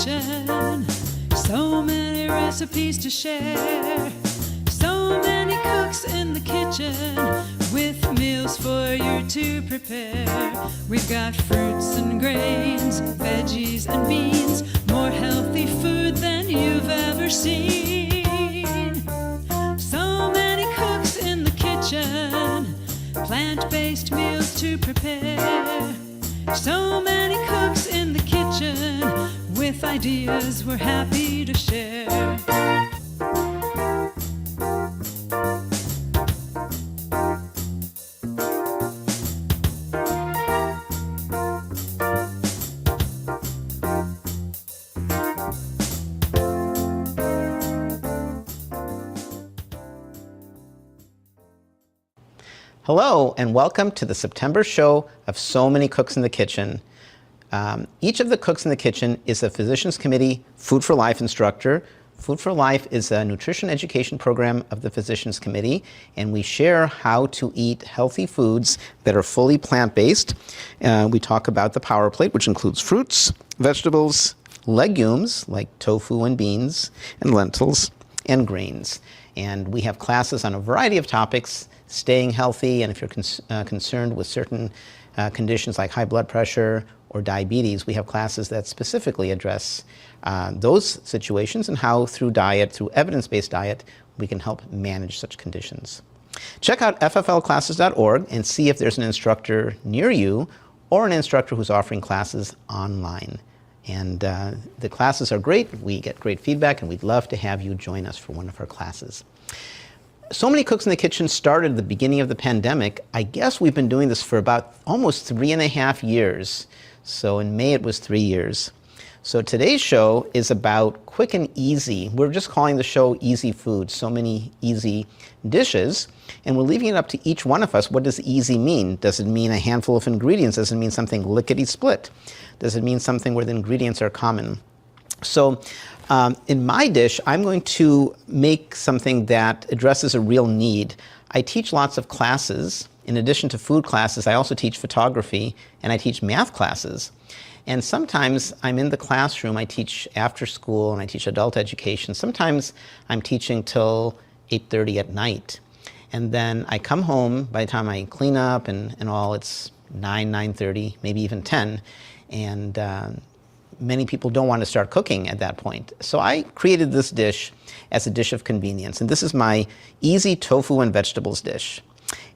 kitchen. So many recipes to share. So many cooks in the kitchen with meals for you to prepare. We've got fruits and grains, veggies and beans, more healthy food than you've ever seen. So many cooks in the kitchen, plant-based meals to prepare. So many cooks in the kitchen with ideas we're happy to share. Hello, and welcome to the September show of So Many Cooks in the Kitchen. Each of the cooks in the kitchen is a Physicians Committee Food for Life instructor. Food for Life is a nutrition education program of the Physicians Committee, and we share how to eat healthy foods that are fully plant-based. We talk about the Power Plate, which includes fruits, vegetables, legumes like tofu and beans, and lentils, and grains. And we have classes on a variety of topics, staying healthy, and if you're concerned with certain conditions like high blood pressure or diabetes, we have classes that specifically address those situations and how through diet, through evidence-based diet, we can help manage such conditions. Check out fflclasses.org and see if there's an instructor near you or an instructor who's offering classes online. And the classes are great. We get great feedback, and we'd love to have you join us for one of our classes. So Many Cooks in the Kitchen started at the beginning of the pandemic. I guess we've been doing this for about almost 3.5 years. So in May it was 3 years. So today's show is about quick and easy. We're just calling the show Easy Food, so many easy dishes. And we're leaving it up to each one of us. What does easy mean? Does it mean a handful of ingredients? Does it mean something lickety-split? Does it mean something where the ingredients are common? So in my dish, I'm going to make something that addresses a real need. I teach lots of classes. In addition to food classes, I also teach photography, and I teach math classes. And sometimes I'm in the classroom. I teach after school, and I teach adult education. Sometimes I'm teaching till 8:30 at night. And then I come home. By the time I clean up and all, it's 9:30, maybe even 10. And many people don't want to start cooking at that point. So I created this dish as a dish of convenience. And this is my easy tofu and vegetables dish.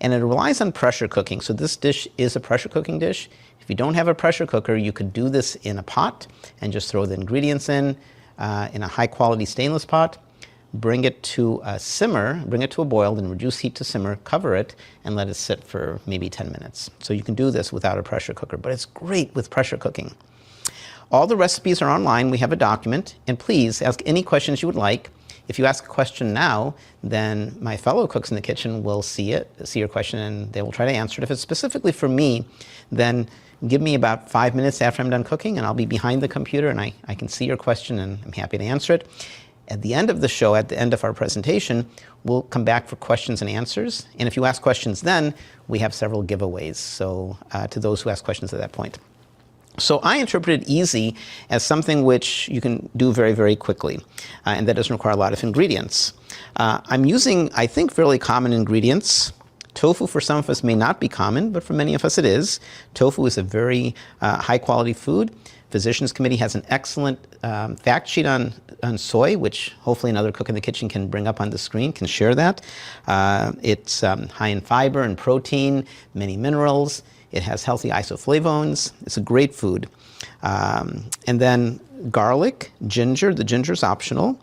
And it relies on pressure cooking. So this dish is a pressure cooking dish. If you don't have a pressure cooker, you could do this in a pot and just throw the ingredients in a high quality stainless pot. Bring it to a simmer, bring it to a boil, then reduce heat to simmer, cover it, and let it sit for maybe 10 minutes. So you can do this without a pressure cooker, but it's great with pressure cooking. All the recipes are online. We have a document, and please ask any questions you would like. If you ask a question now, then my fellow cooks in the kitchen will see your question, and they will try to answer it. If it's specifically for me, then give me about 5 minutes after I'm done cooking, and I'll be behind the computer, and I can see your question, and I'm happy to answer it. At the end of the show, at the end of our presentation, we'll come back for questions and answers. And if you ask questions then, we have several giveaways so to those who ask questions at that point. So I interpreted easy as something which you can do very, very quickly, and that doesn't require a lot of ingredients. I'm using, I think, fairly common ingredients. Tofu for some of us may not be common, but for many of us it is. Tofu is a very high-quality food. Physicians Committee has an excellent fact sheet on soy, which hopefully another cook in the kitchen can bring up on the screen, can share that. It's high in fiber and protein, many minerals. It has healthy isoflavones. It's a great food. And then garlic, ginger. The ginger is optional.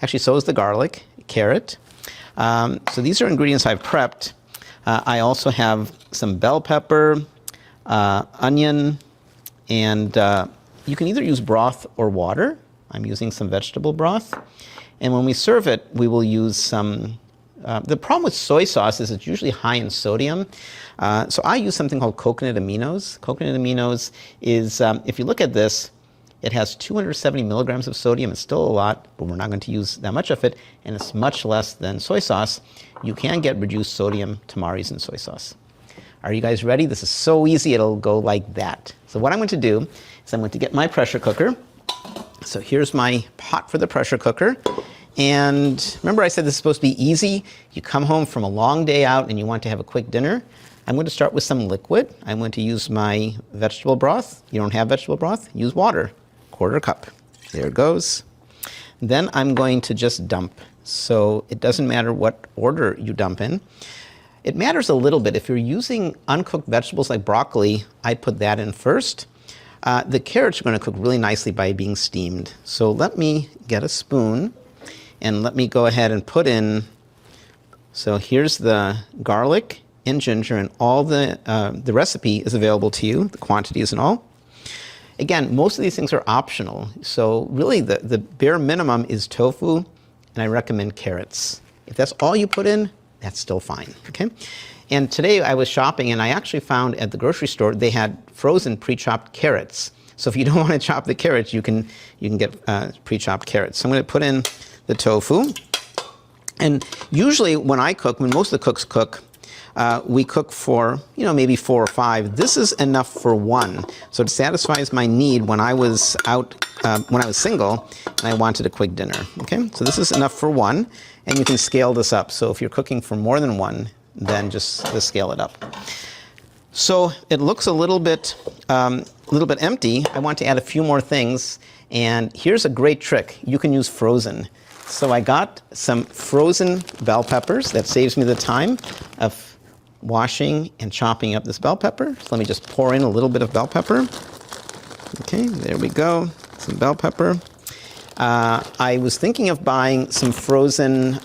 Actually, so is the garlic, carrot. So these are ingredients I've prepped. I also have some bell pepper, onion, and you can either use broth or water. I'm using some vegetable broth. And when we serve it, we will use some the problem with soy sauce is it's usually high in sodium. So I use something called coconut aminos. Coconut aminos is, if you look at this, it has 270 milligrams of sodium. It's still a lot, but we're not going to use that much of it, and it's much less than soy sauce. You can get reduced sodium tamaris in soy sauce. Are you guys ready? This is so easy, it'll go like that. So what I'm going to do is I'm going to get my pressure cooker. So here's my pot for the pressure cooker. And remember I said this is supposed to be easy? You come home from a long day out and you want to have a quick dinner. I'm going to start with some liquid. I'm going to use my vegetable broth. You don't have vegetable broth? Use water, 1/4 cup. There it goes. Then I'm going to just dump. So it doesn't matter what order you dump in. It matters a little bit. If you're using uncooked vegetables like broccoli, I put that in first. The carrots are going to cook really nicely by being steamed. So let me get a spoon and let me go ahead and put in, so here's the garlic and ginger, and all the recipe is available to you, the quantities and all. Again, most of these things are optional. So really the bare minimum is tofu, and I recommend carrots. If that's all you put in, that's still fine, okay? And today I was shopping and I actually found at the grocery store they had frozen pre-chopped carrots. So if you don't want to chop the carrots, you can get pre-chopped carrots. So I'm going to put in the tofu. And usually when I cook, when most of the cooks cook, we cook for, maybe 4 or 5. This is enough for 1. So it satisfies my need when I was out, when I was single and I wanted a quick dinner. Okay, so this is enough for 1, and you can scale this up. So if you're cooking for more than 1, then just scale it up. So it looks a little bit empty. I want to add a few more things, and here's a great trick. You can use frozen. So I got some frozen bell peppers. That saves me the time of washing and chopping up this bell pepper. So let me just pour in a little bit of bell pepper. Okay, there we go, some bell pepper. I was thinking of buying some frozen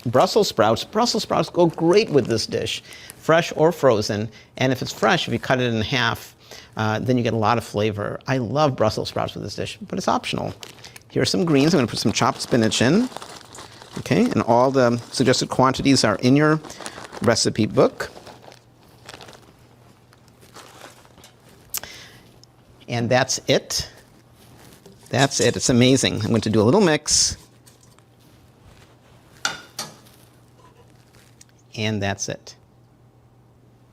Brussels sprouts. Brussels sprouts go great with this dish, fresh or frozen. And if it's fresh, if you cut it in half, then you get a lot of flavor. I love Brussels sprouts with this dish, but it's optional. Here are some greens. I'm going to put some chopped spinach in. Okay, and all the suggested quantities are in your recipe book. And that's it. That's it. It's amazing. I'm going to do a little mix. And that's it.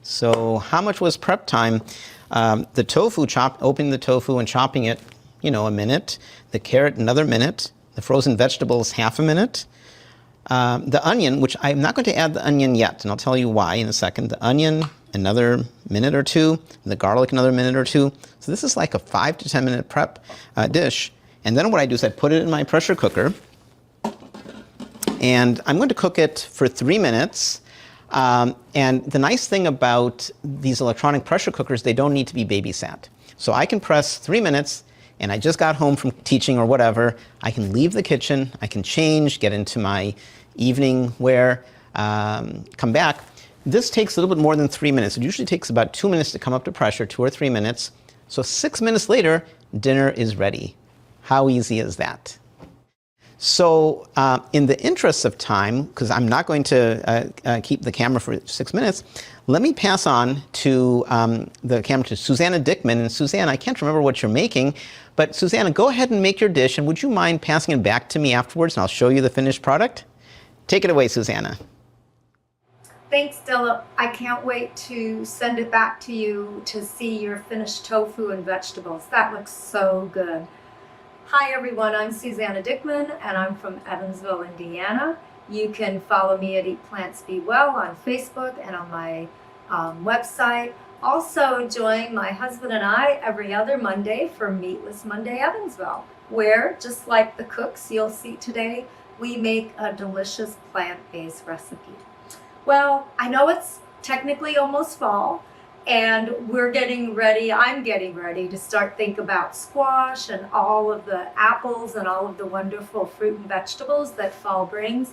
So how much was prep time? The tofu, opening the tofu and chopping it, a minute. The carrot, another minute. The frozen vegetables, half a minute. The onion, which I'm not going to add the onion yet, and I'll tell you why in a second. The onion, another minute or 2. The garlic, another minute or 2. So this is like a 5 to 10 minute prep dish. And then what I do is I put it in my pressure cooker. And I'm going to cook it for 3 minutes. And the nice thing about these electronic pressure cookers, they don't need to be babysat. So I can press 3 minutes, and I just got home from teaching or whatever. I can leave the kitchen, I can change, get into my evening wear, come back. This takes a little bit more than 3 minutes. It usually takes about 2 minutes to come up to pressure, 2 or 3 minutes. So 6 minutes later, dinner is ready. How easy is that? So in the interest of time, because I'm not going to keep the camera for 6 minutes, let me pass on to the camera to Susanna Dickman. And Susanna, I can't remember what you're making, but Susanna, go ahead and make your dish, and would you mind passing it back to me afterwards, and I'll show you the finished product? Take it away, Susanna. Thanks, Dilla. I can't wait to send it back to you to see your finished tofu and vegetables. That looks so good. Hi everyone, I'm Susanna Dickman and I'm from Evansville, Indiana. You can follow me at Eat Plants Be Well on Facebook and on my website. Also join my husband and I every other Monday for Meatless Monday Evansville, where, just like the cooks you'll see today, we make a delicious plant-based recipe. Well, I know it's technically almost fall, and we're getting ready, I'm getting ready to start think about squash and all of the apples and all of the wonderful fruit and vegetables that fall brings.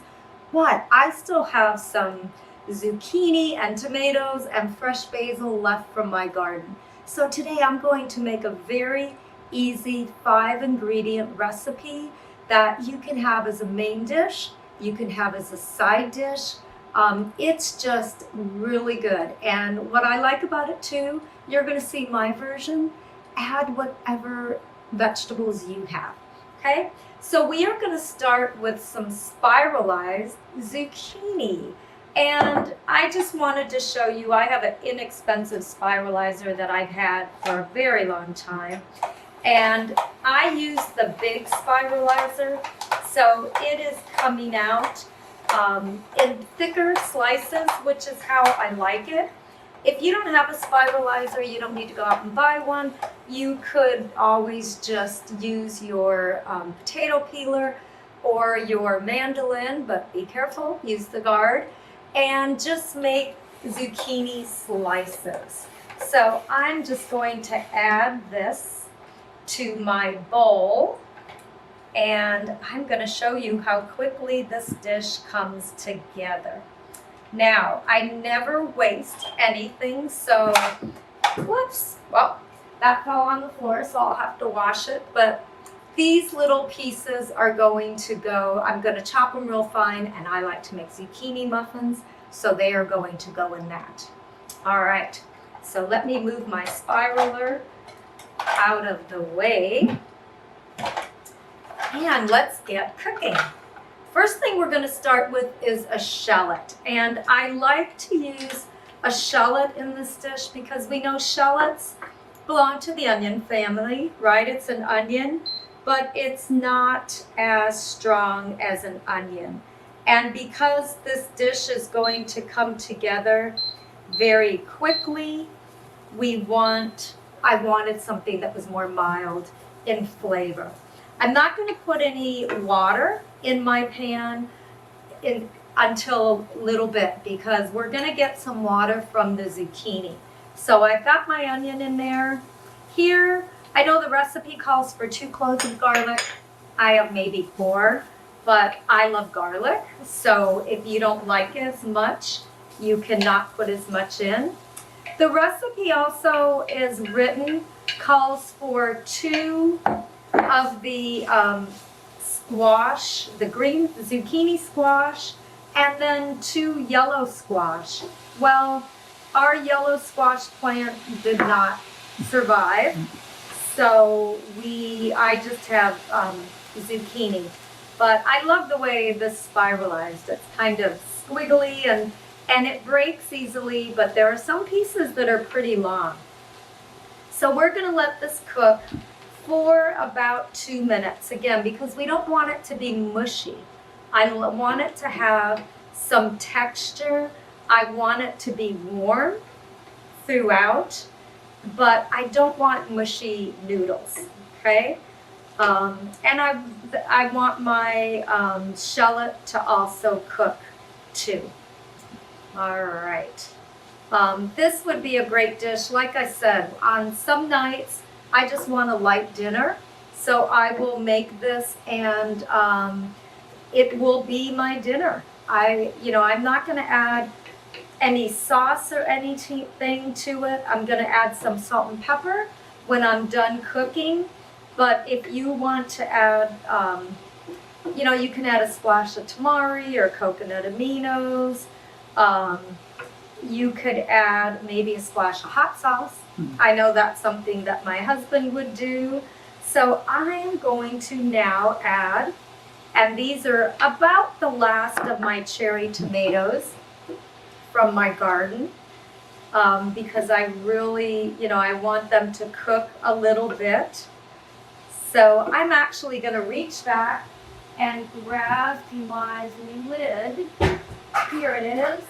But I still have some zucchini and tomatoes and fresh basil left from my garden. So today I'm going to make a very easy 5-ingredient recipe that you can have as a main dish, you can have as a side dish. It's just really good. And what I like about it too, you're going to see my version, add whatever vegetables you have. Okay, so we are going to start with some spiralized zucchini. And I just wanted to show you, I have an inexpensive spiralizer that I've had for a very long time. And I use the big spiralizer, so it is coming out in thicker slices, which is how I like it. If you don't have a spiralizer, you don't need to go out and buy one. You could always just use your potato peeler or your mandolin, but be careful, use the guard, and just make zucchini slices. So I'm just going to add this to my bowl, and I'm going to show you how quickly this dish comes together. Now, I never waste anything, so, whoops, well, that fell on the floor, so I'll have to wash it, but these little pieces are going to go, I'm going to chop them real fine, and I like to make zucchini muffins, so they are going to go in that. All right, so let me move my spiraler out of the way, and let's get cooking. First thing we're going to start with is a shallot, and I like to use a shallot in this dish because we know shallots belong to the onion family, right? It's an onion, but it's not as strong as an onion. And because this dish is going to come together very quickly, I wanted something that was more mild in flavor. I'm not going to put any water in my pan until a little bit because we're going to get some water from the zucchini. So I've got my onion in there. Here, I know the recipe calls for 2 cloves of garlic. I have maybe 4, but I love garlic. So if you don't like it as much, you cannot put as much in. The recipe also is written, calls for 2 of the squash, the green zucchini squash, and then 2 yellow squash. Well, our yellow squash plant did not survive, so I just have zucchini. But I love the way this spiralized. It's kind of squiggly and it breaks easily, but there are some pieces that are pretty long. So we're going to let this cook for about 2 minutes, again, because we don't want it to be mushy. I want it to have some texture. I want it to be warm throughout, but I don't want mushy noodles, okay? And I want my shallot to also cook too. All right. This would be a great dish. Like I said, on some nights, I just want a light dinner. So I will make this and it will be my dinner. I'm not going to add any sauce or anything to it. I'm going to add some salt and pepper when I'm done cooking. But if you want to add, you can add a splash of tamari or coconut aminos. You could add maybe a splash of hot sauce. I know that's something that my husband would do. So I am going to now add, and these are about the last of my cherry tomatoes from my garden, because I really, I want them to cook a little bit. So I'm actually going to reach back and grab my lid. Here it is.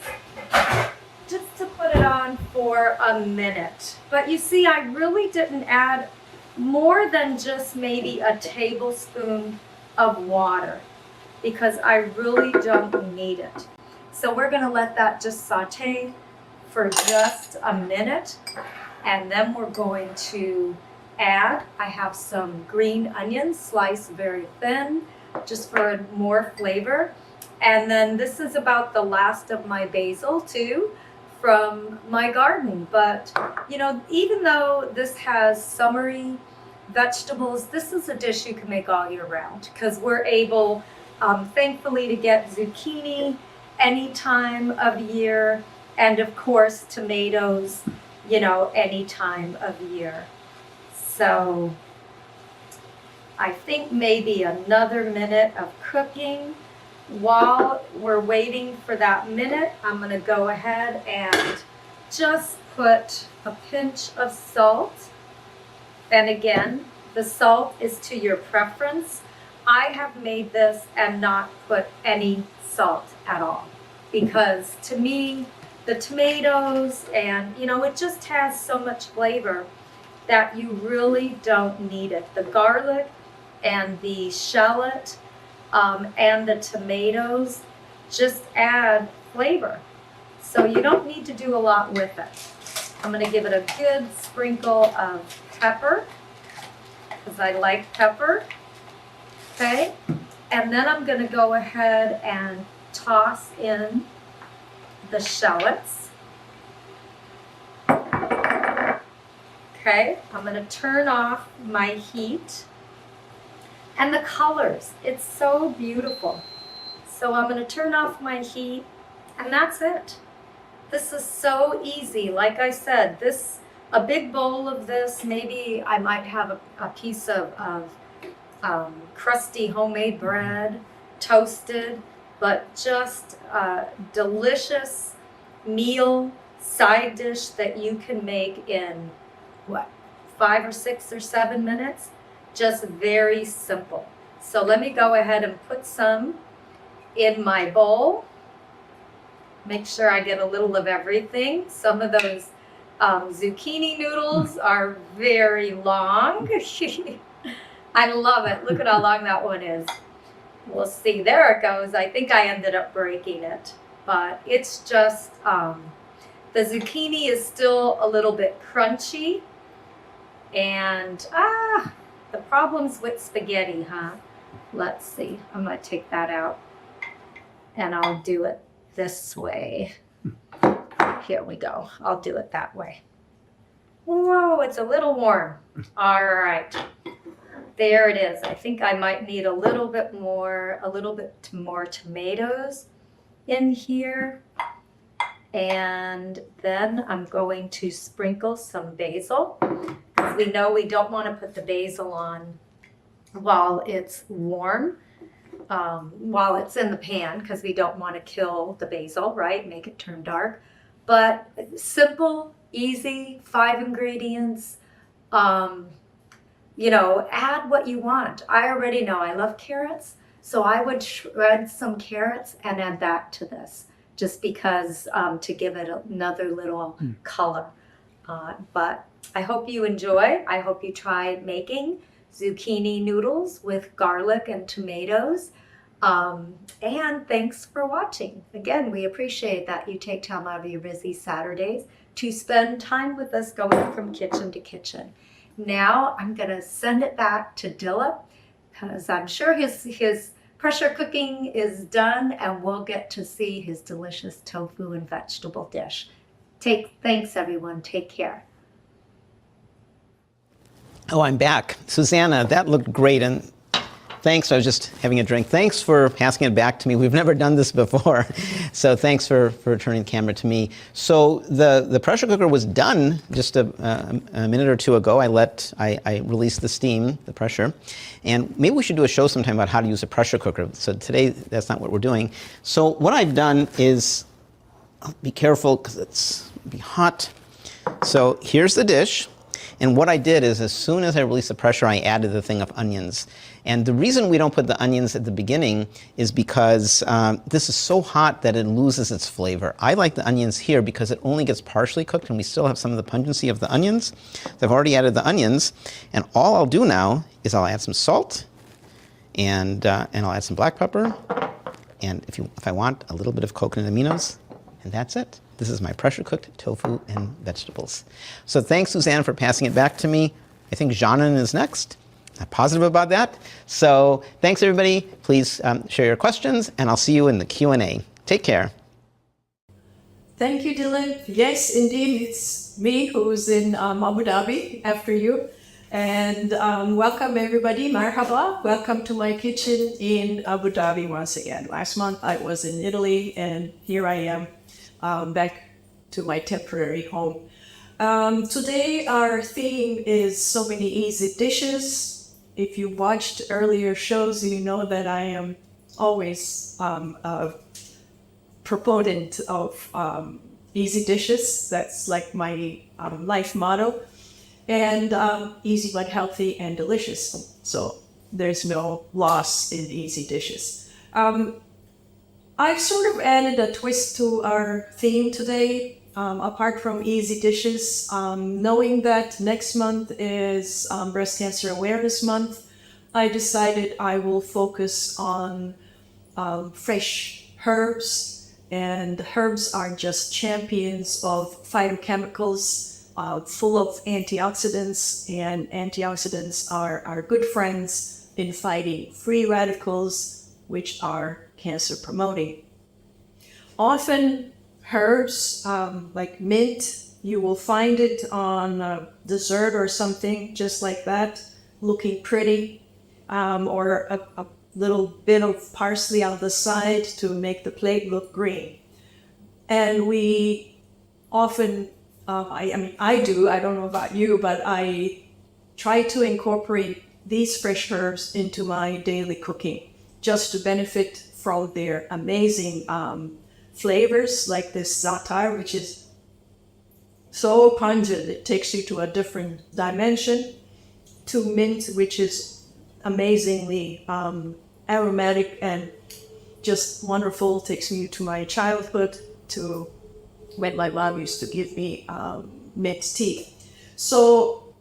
Just to put it on for a minute. But you see, I really didn't add more than just maybe a tablespoon of water because I really don't need it. So we're going to let that just saute for just a minute, and then we're going to add, I have some green onions sliced very thin just for more flavor. And then this is about the last of my basil too from my garden. But, even though this has summery vegetables, this is a dish you can make all year round because we're able, thankfully, to get zucchini any time of year, and of course tomatoes, any time of year. So I think maybe another minute of cooking. While we're waiting for that minute, I'm going to go ahead and just put a pinch of salt. And again, The salt is to your preference. I have made this and not put any salt at all because to me, the tomatoes and, it just has so much flavor that you really don't need it. The garlic and the shallot and the tomatoes just add flavor. So you don't need to do a lot with it. I'm going to give it a good sprinkle of pepper because I like pepper. Okay, and then I'm going to go ahead and toss in the shallots. Okay, I'm going to turn off my heat. And the colors, it's so beautiful. So I'm going to turn off my heat, and that's it. This is so easy. Like I said, a big bowl of this, maybe I might have a piece of crusty homemade bread, toasted, but just a delicious meal, side dish that you can make in, 5 or 6 or 7 minutes? Just very simple. So let me go ahead and put some in my bowl. Make sure I get a little of everything. Some of those zucchini noodles are very long. I love it. Look at how long that one is. We'll see. There it goes. I think I ended up breaking it. But it's just, the zucchini is still a little bit crunchy. And, the problems with spaghetti, huh? Let's see. I'm going to take that out. And I'll do it this way. Here we go. I'll do it that way. Whoa, it's a little warm. All right. There it is. I think I might need a little bit more tomatoes in here. And then I'm going to sprinkle some basil. We know we don't want to put the basil on while it's warm, while it's in the pan, because we don't want to kill the basil, right? Make it turn dark. But simple, easy, 5 ingredients. Add what you want. I already know I love carrots, so I would shred some carrots and add that to this, just because to give it another little color. But I hope you enjoy. I hope you try making zucchini noodles with garlic and tomatoes. And thanks for watching. Again, we appreciate that you take time out of your busy Saturdays to spend time with us going from kitchen to kitchen. Now I'm going to send it back to Dilla because I'm sure his pressure cooking is done and we'll get to see his delicious tofu and vegetable dish. Thanks everyone. Take care. Oh, I'm back. Susanna, that looked great. And thanks. I was just having a drink. Thanks for passing it back to me. We've never done this before. So thanks for turning the camera to me. So the pressure cooker was done just a minute or two ago. I released the steam, the pressure. And maybe we should do a show sometime about how to use a pressure cooker. So today, that's not what we're doing. So what I've done is, be careful because it's be hot. So here's the dish. And what I did is, as soon as I released the pressure, I added the thing of onions. And the reason we don't put the onions at the beginning is because this is so hot that it loses its flavor. I like the onions here because it only gets partially cooked and we still have some of the pungency of the onions. So I've already added the onions. And all I'll do now is I'll add some salt and I'll add some black pepper. And if I want, a little bit of coconut aminos. And that's it. This is my pressure-cooked tofu and vegetables. So thanks, Suzanne, for passing it back to me. I think Janan is next. I'm positive about that. So thanks, everybody. Please share your questions, and I'll see you in the Q&A. Take care. Thank you, Dylan. Yes, indeed, it's me who's in Abu Dhabi after you. And welcome, everybody. Marhaba. Welcome to my kitchen in Abu Dhabi once again. Last month, I was in Italy, and here I am. Back to my temporary home. Today our theme is so many easy dishes. If you watched earlier shows, you know that I am always a proponent of easy dishes. That's like my life motto. and easy but healthy and delicious. So there's no loss in easy dishes. I've sort of added a twist to our theme today, apart from easy dishes, knowing that next month is Breast Cancer Awareness Month. I decided I will focus on fresh herbs, and herbs are just champions of phytochemicals, full of antioxidants, and antioxidants are good friends in fighting free radicals, which are cancer promoting. Often herbs like mint, you will find it on a dessert or something just like that, looking pretty, or a little bit of parsley on the side to make the plate look green. And we often, I do, I don't know about you, but I try to incorporate these fresh herbs into my daily cooking just to benefit from their amazing flavors, like this za'atar, which is so pungent, it takes you to a different dimension, to mint, which is amazingly aromatic and just wonderful, takes me to my childhood, to when my mom used to give me mint tea. So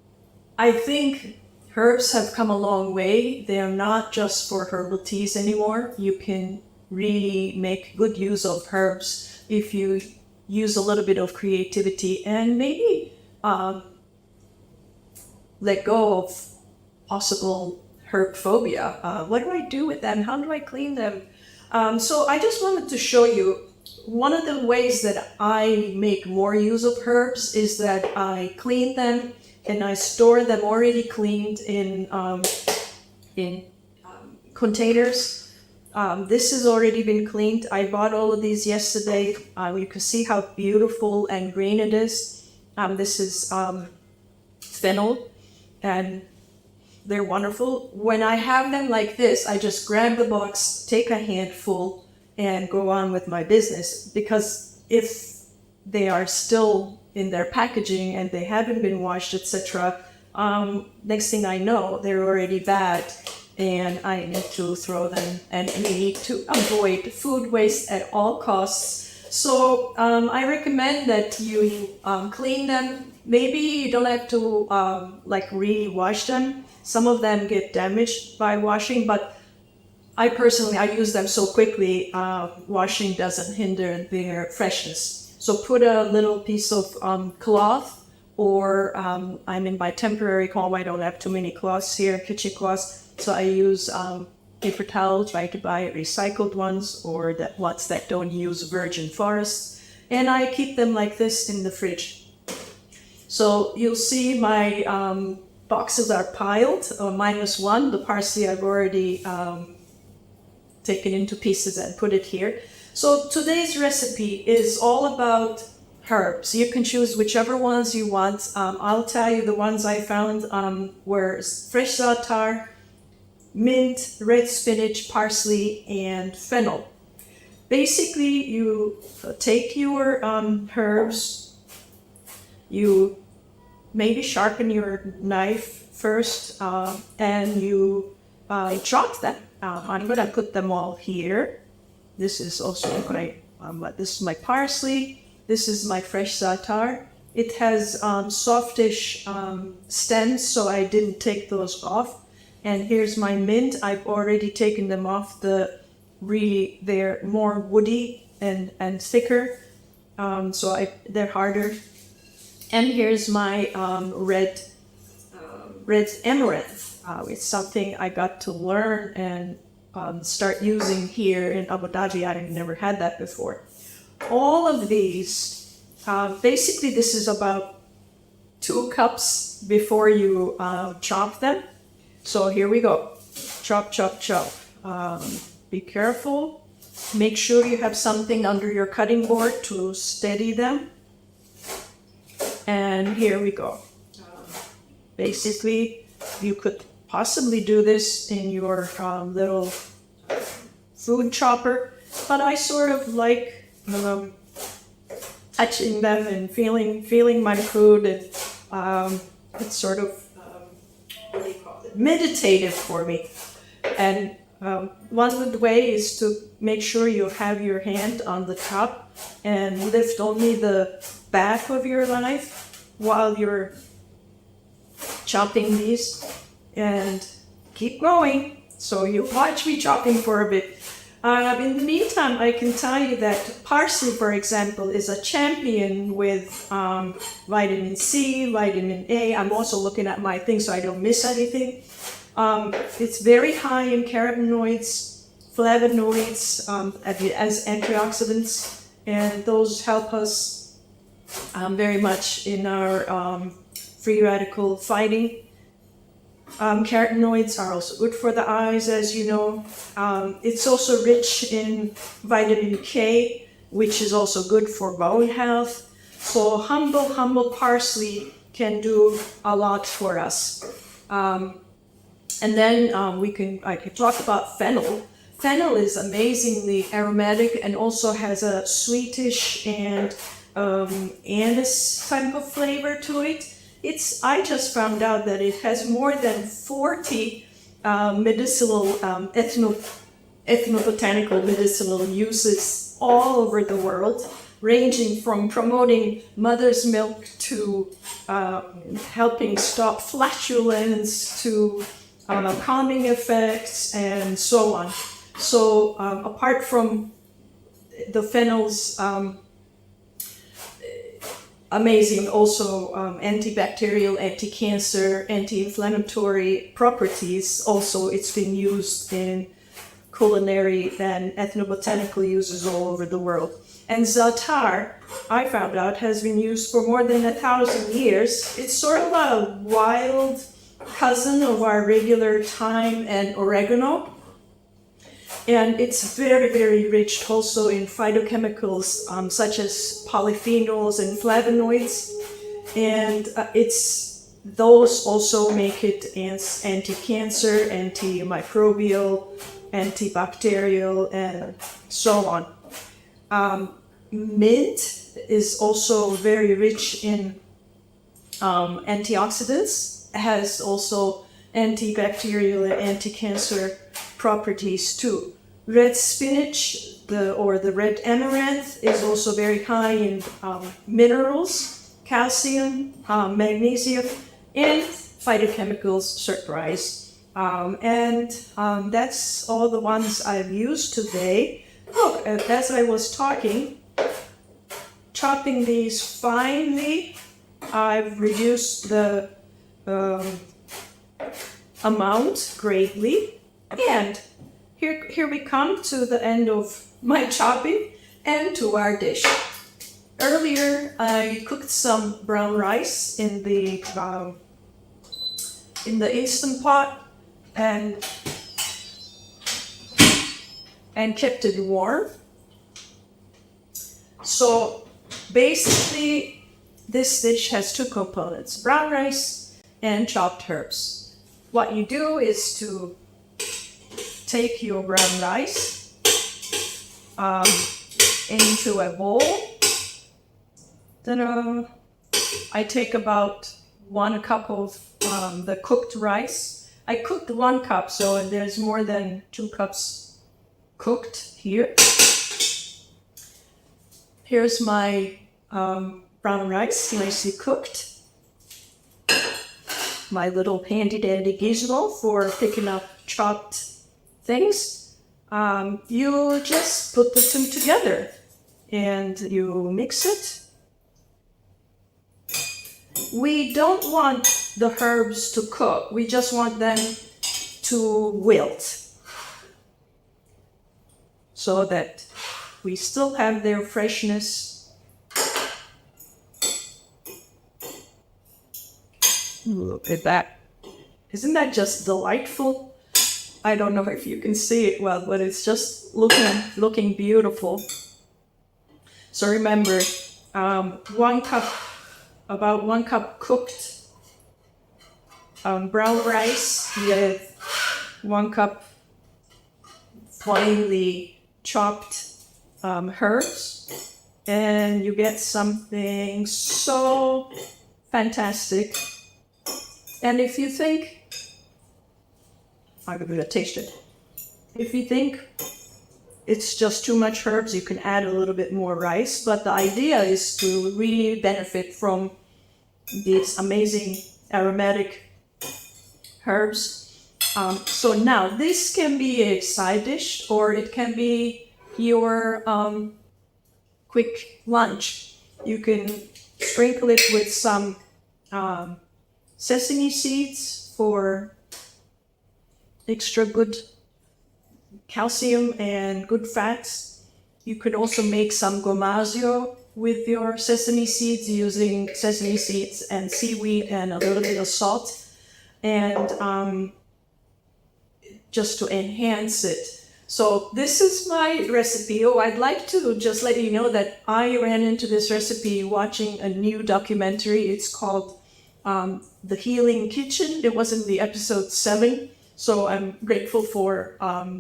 I think herbs have come a long way. They are not just for herbal teas anymore. You can really make good use of herbs if you use a little bit of creativity and maybe let go of possible herb phobia. What do I do with them? How do I clean them? So I just wanted to show you one of the ways that I make more use of herbs is that I clean them and I store them already cleaned in containers. This has already been cleaned. I bought all of these yesterday. You can see how beautiful and green it is. This is fennel, and they're wonderful. When I have them like this, I just grab the box, take a handful, and go on with my business. Because if they are still in their packaging and they haven't been washed, etc., next thing I know, they're already bad and I need to throw them, and we need to avoid food waste at all costs. So I recommend that you clean them. Maybe you don't have to really wash them. Some of them get damaged by washing, but I use them so quickly, washing doesn't hinder their freshness. So put a little piece of cloth, or I'm in my temporary home. I don't have too many cloths here, kitchen cloths. So I use paper towels, try to buy recycled ones or that ones that don't use virgin forests. And I keep them like this in the fridge. So you'll see my boxes are piled, -1. The parsley I've already taken into pieces and put it here. So today's recipe is all about herbs. You can choose whichever ones you want. I'll tell you the ones I found were fresh za'atar, mint, red spinach, parsley, and fennel. Basically, you take your herbs, you maybe sharpen your knife first, and you chop them. I'm going to put them all here. This is also this is my parsley. This is my fresh za'atar. It has softish stems, so I didn't take those off. And here's my mint. I've already taken them off. They're more woody and thicker, so they're harder. And here's my red amaranth. It's something I got to learn and start using here in Abu Dhabi. I've never had that before. All of these, basically this is about 2 cups before you chop them. So here we go. Chop, chop, chop. Be careful. Make sure you have something under your cutting board to steady them. And here we go. Basically, you could possibly do this in your little food chopper, but I sort of like touching them and feeling my food and it's sort of what do you call it? Meditative for me. And one good way is to make sure you have your hand on the top and lift only the back of your knife while you're chopping these, and keep going. So you watch me chopping for a bit. In the meantime, I can tell you that parsley, for example, is a champion with vitamin C, vitamin A. I'm also looking at my thing so I don't miss anything. It's very high in carotenoids, flavonoids, as antioxidants, and those help us very much in our free radical fighting. Carotenoids are also good for the eyes, as you know. It's also rich in vitamin K, which is also good for bone health. So humble parsley can do a lot for us. And then I can talk about fennel. Fennel is amazingly aromatic and also has a sweetish and anise type of flavor to it. I just found out that it has more than 40 medicinal, ethnobotanical medicinal uses all over the world, ranging from promoting mother's milk to helping stop flatulence to calming effects and so on. So apart from the fennel's amazing also antibacterial, anti-cancer, anti-inflammatory properties, also it's been used in culinary and ethnobotanical uses all over the world. And za'atar, I found out, has been used for more than 1,000 years. It's sort of a wild cousin of our regular thyme and oregano. And it's very, very rich also in phytochemicals such as polyphenols and flavonoids. And those also make it anti-cancer, antimicrobial, antibacterial, and so on. Mint is also very rich in antioxidants, has also antibacterial and anti-cancer properties too. Red spinach, the red amaranth, is also very high in minerals, calcium, magnesium, and phytochemicals, surprise. That's all the ones I've used today. Look, as I was chopping these finely, I've reduced the amount greatly. And here we come to the end of my chopping and to our dish. Earlier, I cooked some brown rice in the Instant Pot and kept it warm. So basically, this dish has two components: brown rice and chopped herbs. What you do is to take your brown rice into a bowl. Then I take about 1 cup of the cooked rice. I cooked 1 cup, so there's more than 2 cups cooked here. Here's my brown rice, nicely cooked. My little handy dandy gizmo for picking up chopped things. You just put the two together and you mix it. We don't want the herbs to cook. We just want them to wilt so that we still have their freshness. Look at that. Isn't that just delightful? I don't know if you can see it well, but it's just looking beautiful. So remember, about 1 cup cooked brown rice with 1 cup finely chopped herbs, and you get something so fantastic. And if you think, I'm going to taste it. If you think it's just too much herbs, you can add a little bit more rice. But the idea is to really benefit from these amazing aromatic herbs. So now this can be a side dish, or it can be your quick lunch. You can sprinkle it with some sesame seeds for extra good calcium and good fats. You could also make some gomasio with your sesame seeds using sesame seeds and seaweed and a little bit of salt, and just to enhance it. So this is my recipe. Oh, I'd like to just let you know that I ran into this recipe watching a new documentary. It's called The Healing Kitchen. It was in the episode 7. So I'm grateful for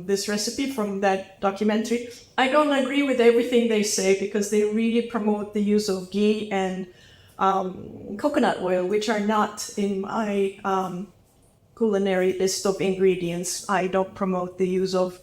this recipe from that documentary. I don't agree with everything they say because they really promote the use of ghee and coconut oil, which are not in my culinary list of ingredients. I don't promote the use of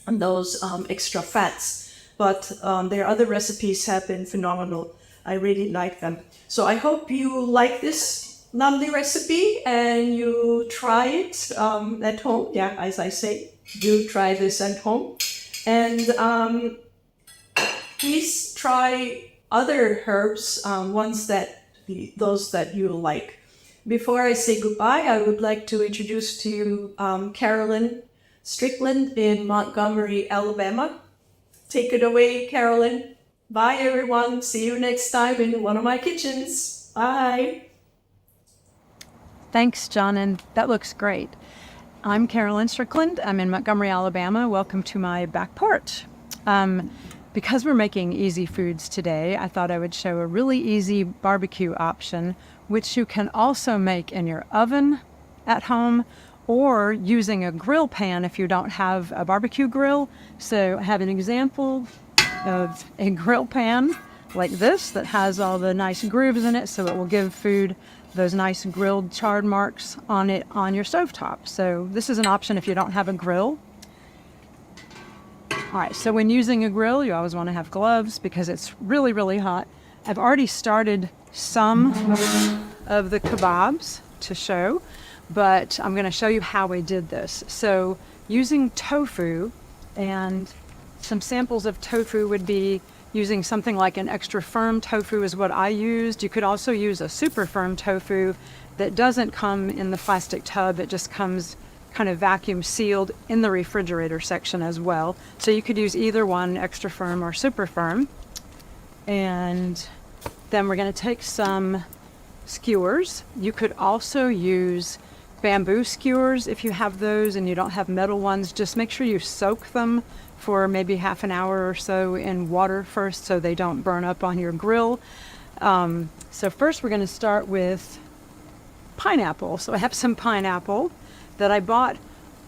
those extra fats, but their other recipes have been phenomenal. I really like them. So I hope you like this lovely recipe and you try it at home. Yeah, as I say, do try this at home. And please try other herbs, those that you like. Before I say goodbye, I would like to introduce to you Carolyn Strickland in Montgomery, Alabama. Take it away, Carolyn. Bye, everyone. See you next time in one of my kitchens. Bye. Thanks, John, and that looks great. I'm Carolyn Strickland. I'm in Montgomery, Alabama. Welcome to my back porch. Because we're making easy foods today, I thought I would show a really easy barbecue option, which you can also make in your oven at home or using a grill pan if you don't have a barbecue grill. So I have an example of a grill pan like this that has all the nice grooves in it, so it will give food those nice grilled charred marks on it on your stovetop. So this is an option if you don't have a grill. All right, so when using a grill, you always want to have gloves because it's really, really hot. I've already started some of the kebabs to show, but I'm going to show you how we did this. So using tofu, and some samples of tofu would be using something like an extra firm tofu is what I used. You could also use a super firm tofu that doesn't come in the plastic tub. It just comes kind of vacuum sealed in the refrigerator section as well. So you could use either one, extra firm or super firm. And then we're going to take some skewers. You could also use bamboo skewers if you have those and you don't have metal ones. Just make sure you soak them for maybe half an hour or so in water first so they don't burn up on your grill. So first we're going to start with pineapple. So I have some pineapple that I bought.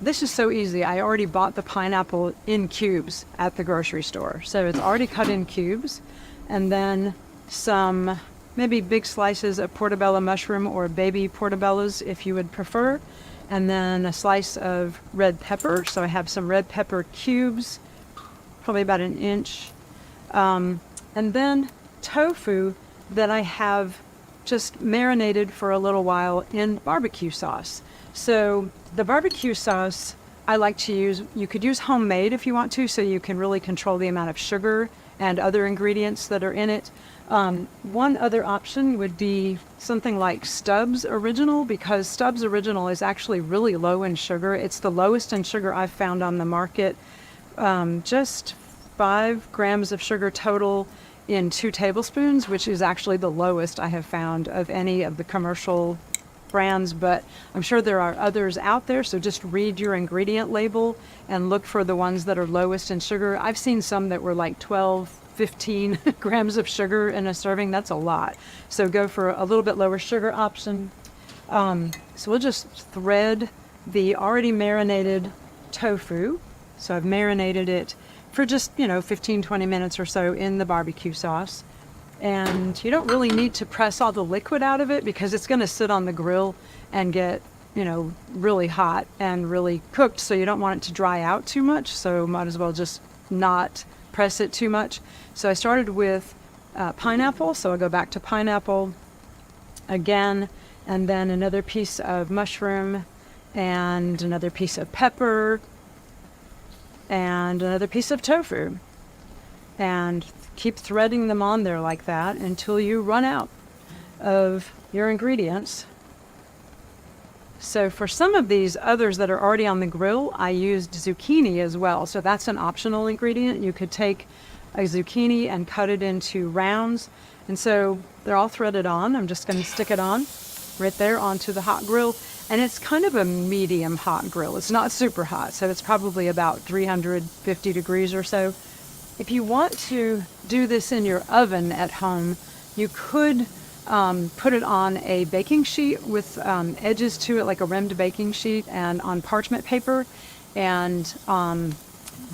This is so easy. I already bought the pineapple in cubes at the grocery store. So it's already cut in cubes. And then some maybe big slices of portobello mushroom or baby portobellos if you would prefer. And then a slice of red pepper. So I have some red pepper cubes, probably about an inch. And then tofu that I have just marinated for a little while in barbecue sauce. So the barbecue sauce I like to use, you could use homemade if you want to, so you can really control the amount of sugar and other ingredients that are in it. One other option would be something like Stubbs Original, because Stubbs Original is actually really low in sugar. It's the lowest in sugar I've found on the market. Just 5 grams of sugar total in 2 tablespoons, which is actually the lowest I have found of any of the commercial brands, but I'm sure there are others out there, so just read your ingredient label and look for the ones that are lowest in sugar. I've seen some that were like 12, 15 grams of sugar in a serving. That's a lot. So go for a little bit lower sugar option. So we'll just thread the already marinated tofu. So I've marinated it for just, 15, 20 minutes or so in the barbecue sauce. And you don't really need to press all the liquid out of it because it's going to sit on the grill and get, really hot and really cooked. So you don't want it to dry out too much. So might as well just not press it too much. So I started with pineapple. So I'll go back to pineapple again, and then another piece of mushroom and another piece of pepper and another piece of tofu. And keep threading them on there like that until you run out of your ingredients. So for some of these others that are already on the grill, I used zucchini as well. So that's an optional ingredient. You could take a zucchini and cut it into rounds. And so they're all threaded on. I'm just going to stick it on right there onto the hot grill. And it's kind of a medium hot grill. It's not super hot, so it's probably about 350 degrees or so. If you want to do this in your oven at home, you could put it on a baking sheet with edges to it, like a rimmed baking sheet, and on parchment paper, and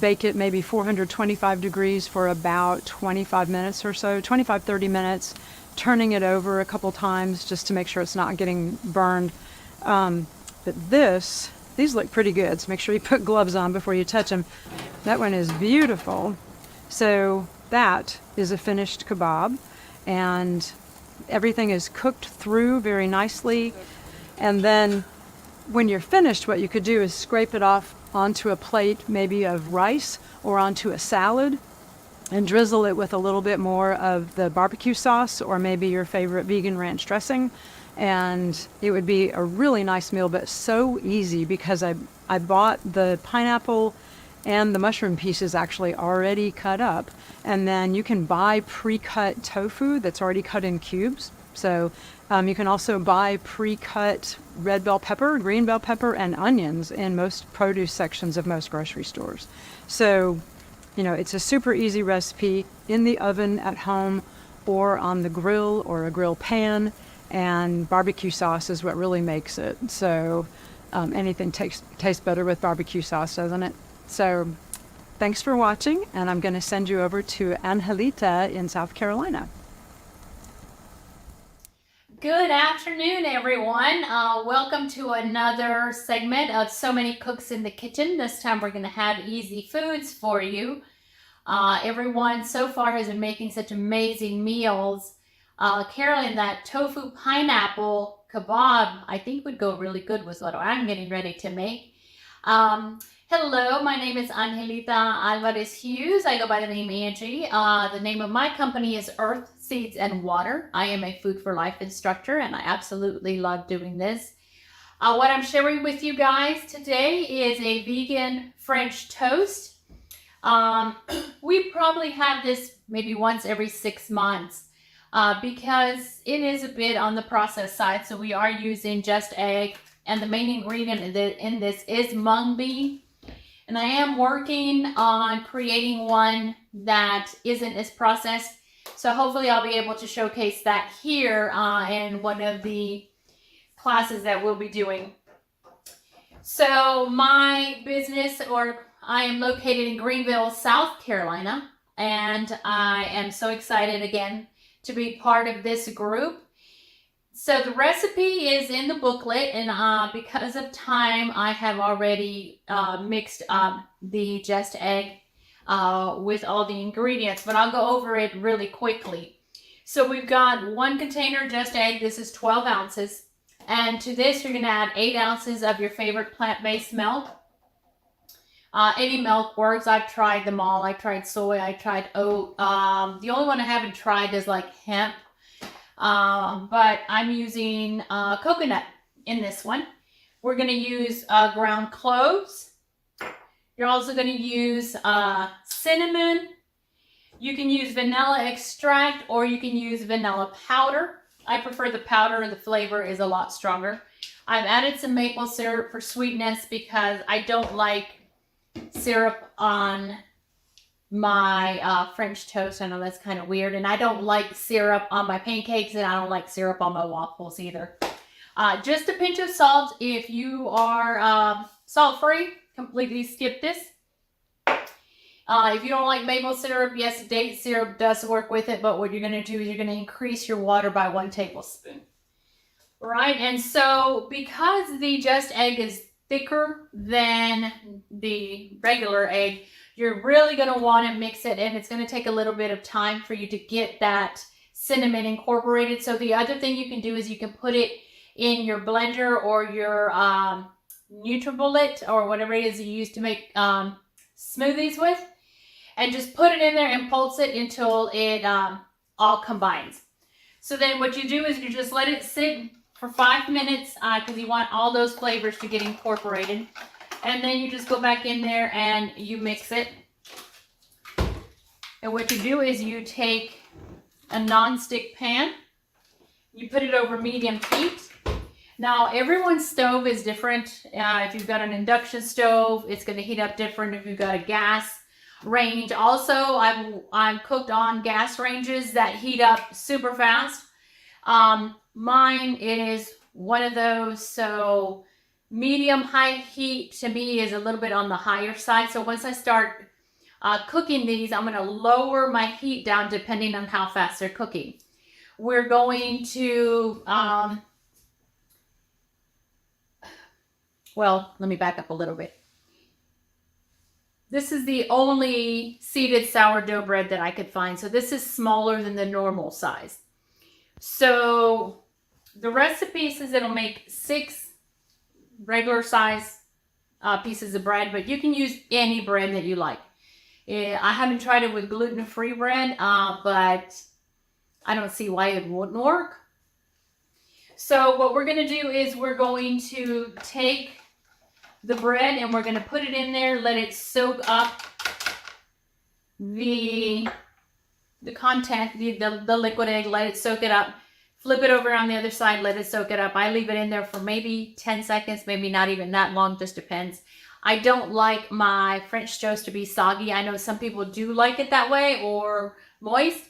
bake it maybe 425 degrees for about 25 minutes or so, 25-30 minutes, turning it over a couple times just to make sure it's not getting burned. But these look pretty good, so make sure you put gloves on before you touch them. That one is beautiful. So that is a finished kebab, and everything is cooked through very nicely. And then when you're finished, what you could do is scrape it off onto a plate, maybe of rice, or onto a salad, and drizzle it with a little bit more of the barbecue sauce or maybe your favorite vegan ranch dressing. And it would be a really nice meal, but so easy because I bought the pineapple and the mushroom pieces actually already cut up. And then you can buy pre-cut tofu that's already cut in cubes. So you can also buy pre-cut red bell pepper, green bell pepper, and onions in most produce sections of most grocery stores. So, it's a super easy recipe in the oven at home or on the grill or a grill pan. And barbecue sauce is what really makes it. So anything tastes better with barbecue sauce, doesn't it? So thanks for watching, and I'm going to send you over to Angelita in South Carolina. Good afternoon, everyone. Welcome to another segment of So Many Cooks in the Kitchen. This time we're going to have easy foods for you. Everyone so far has been making such amazing meals. Carolyn, that tofu pineapple kebab I think would go really good with what I'm getting ready to make. Hello, my name is Angelita Alvarez Hughes. I go by the name Angie. The name of my company is Earth, Seeds, and Water. I am a Food for Life instructor, and I absolutely love doing this. What I'm sharing with you guys today is a vegan French toast. We probably have this maybe once every 6 months. Because it is a bit on the processed side, so we are using just egg, and the main ingredient in this is mung bean. And I am working on creating one that isn't as processed, so hopefully I'll be able to showcase that here in one of the classes that we'll be doing. So my business, I am located in Greenville, South Carolina, and I am so excited again to be part of this group. So the recipe is in the booklet, and because of time, I have already mixed up the just egg with all the ingredients, but I'll go over it really quickly. So we've got 1 container just egg. This is 12 ounces. And to this, you're going to add 8 ounces of your favorite plant-based milk. Any milk works. I've tried them all. I tried soy. I tried oat. The only one I haven't tried is like hemp. But I'm using coconut in this one. We're going to use ground cloves. You're also going to use cinnamon. You can use vanilla extract, or you can use vanilla powder. I prefer the powder. The flavor is a lot stronger. I've added some maple syrup for sweetness because I don't like syrup on my French toast. I know that's kind of weird, and I don't like syrup on my pancakes, and I don't like syrup on my waffles either. Just a pinch of salt. If you are salt-free, completely skip this. If you don't like maple syrup, yes, date syrup does work with it, but what you're going to do is you're going to increase your water by 1 tablespoon. Right, and so because the Just egg is thicker than the regular egg, you're really going to want to mix it, and it's going to take a little bit of time for you to get that cinnamon incorporated. So the other thing you can do is you can put it in your blender or your NutriBullet or whatever it is you use to make smoothies with, and just put it in there and pulse it until it all combines. So then what you do is you just let it sit for 5 minutes because you want all those flavors to get incorporated. And then you just go back in there and you mix it. And what you do is you take a non-stick pan, you put it over medium heat. Now everyone's stove is different. If you've got an induction stove, it's going to heat up different if you've got a gas range. Also, I've cooked on gas ranges that heat up super fast. Mine is one of those, so medium high heat to me is a little bit on the higher side. So once I start cooking these, I'm going to lower my heat down depending on how fast they're cooking. We're going to, well, let me back up a little bit. This is the only seeded sourdough bread that I could find. So this is smaller than the normal size. So the recipe says it'll make 6 regular size pieces of bread, but you can use any bread that you like. I haven't tried it with gluten-free bread, but I don't see why it wouldn't work. So what we're going to do is we're going to take the bread and we're going to put it in there, let it soak up the content, the liquid egg, let it soak it up. Flip it over on the other side, let it soak it up. I leave it in there for maybe 10 seconds, maybe not even that long, just depends. I don't like my French toast to be soggy. I know some people do like it that way or moist.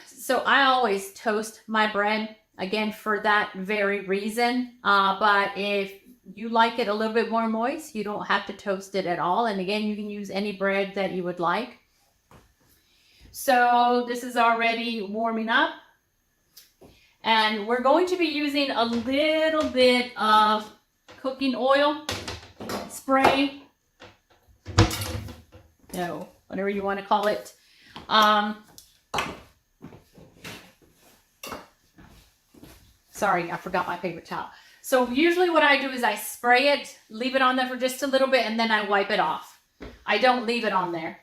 So I always toast my bread, again, for that very reason. But if you like it a little bit more moist, you don't have to toast it at all. And again, you can use any bread that you would like. So this is already warming up. And we're going to be using a little bit of cooking oil spray. No, whatever you want to call it. Sorry, I forgot my paper towel. So usually what I do is I spray it, leave it on there for just a little bit, and then I wipe it off. I don't leave it on there.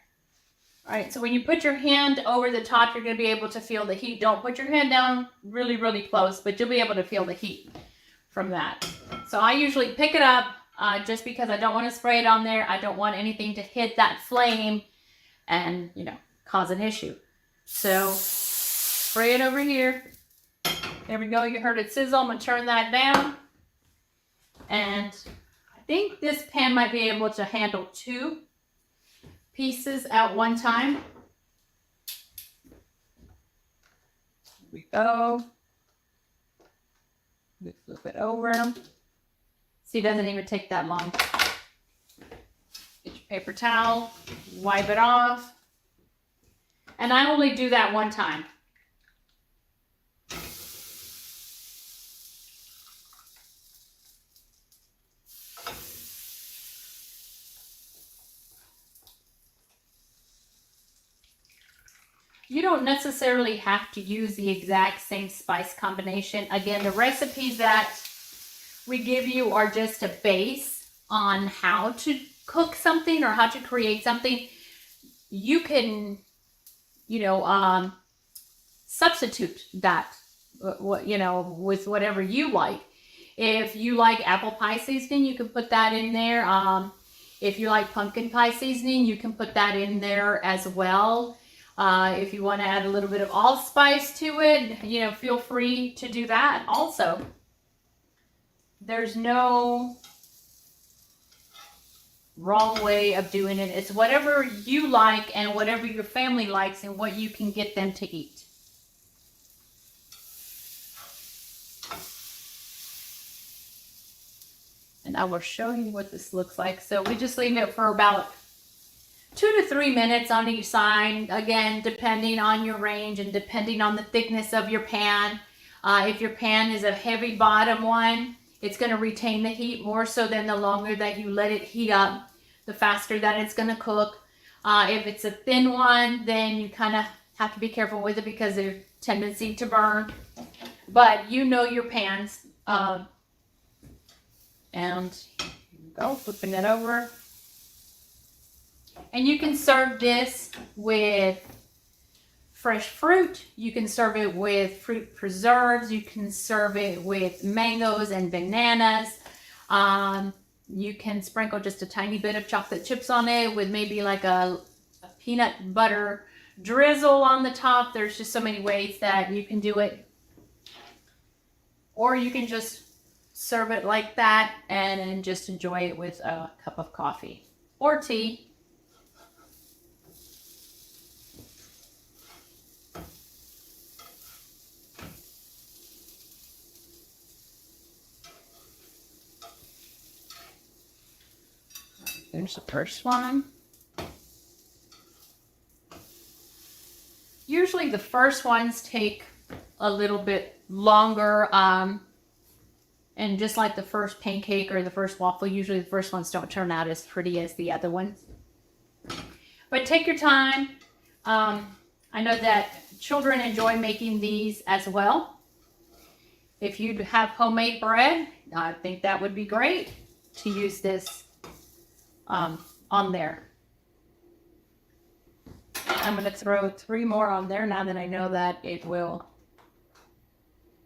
All right, so when you put your hand over the top, you're going to be able to feel the heat. Don't put your hand down really, really close, but you'll be able to feel the heat from that. So I usually pick it up just because I don't want to spray it on there. I don't want anything to hit that flame and, you know, cause an issue. So spray it over here. There we go. You heard it sizzle. I'm going to turn that down. And I think this pan might be able to handle 2 pieces at one time. Here we go. We flip it over. See, it doesn't even take that long. Get your paper towel, wipe it off. And I only do that one time. You don't necessarily have to use the exact same spice combination. Again, the recipes that we give you are just a base on how to cook something or how to create something. You can, you know, substitute that, you know, with whatever you like. If you like apple pie seasoning, you can put that in there. If you like pumpkin pie seasoning, you can put that in there as well. If you want to add a little bit of allspice to it, you know, feel free to do that also. There's no wrong way of doing it. It's whatever you like and whatever your family likes and what you can get them to eat. And I will show you what this looks like. So we just leave it for about 2 to 3 minutes on each side, again, depending on your range and depending on the thickness of your pan. If your pan is a heavy bottom one, it's going to retain the heat more so than the longer that you let it heat up, the faster that it's going to cook. If it's a thin one, then you kind of have to be careful with it because there's tendency to burn. But you know your pans. And here we go, flipping it over. And you can serve this with fresh fruit. You can serve it with fruit preserves. You can serve it with mangoes and bananas. You can sprinkle just a tiny bit of chocolate chips on it with maybe like a peanut butter drizzle on the top. There's just so many ways that you can do it. Or you can just serve it like that and then just enjoy it with a cup of coffee or tea. There's the first one. Usually the first ones take a little bit longer. And just like the first pancake or the first waffle, usually the first ones don't turn out as pretty as the other ones. But take your time. I know that children enjoy making these as well. If you have homemade bread, I think that would be great to use this on there. I'm going to throw 3 more on there now that I know that it will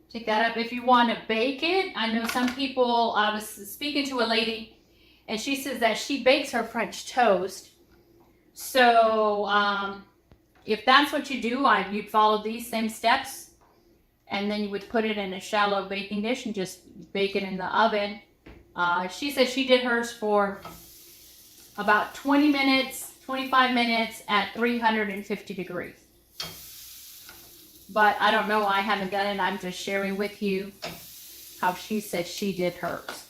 take that up. If you want to bake it, I know some people, I was speaking to a lady and she says that she bakes her French toast. So if that's what you do, you'd follow these same steps and then you would put it in a shallow baking dish and just bake it in the oven. She said she did hers for about 20 minutes, 25 minutes at 350 degrees. But I don't know, I haven't done it. I'm just sharing with you how she said she did hers.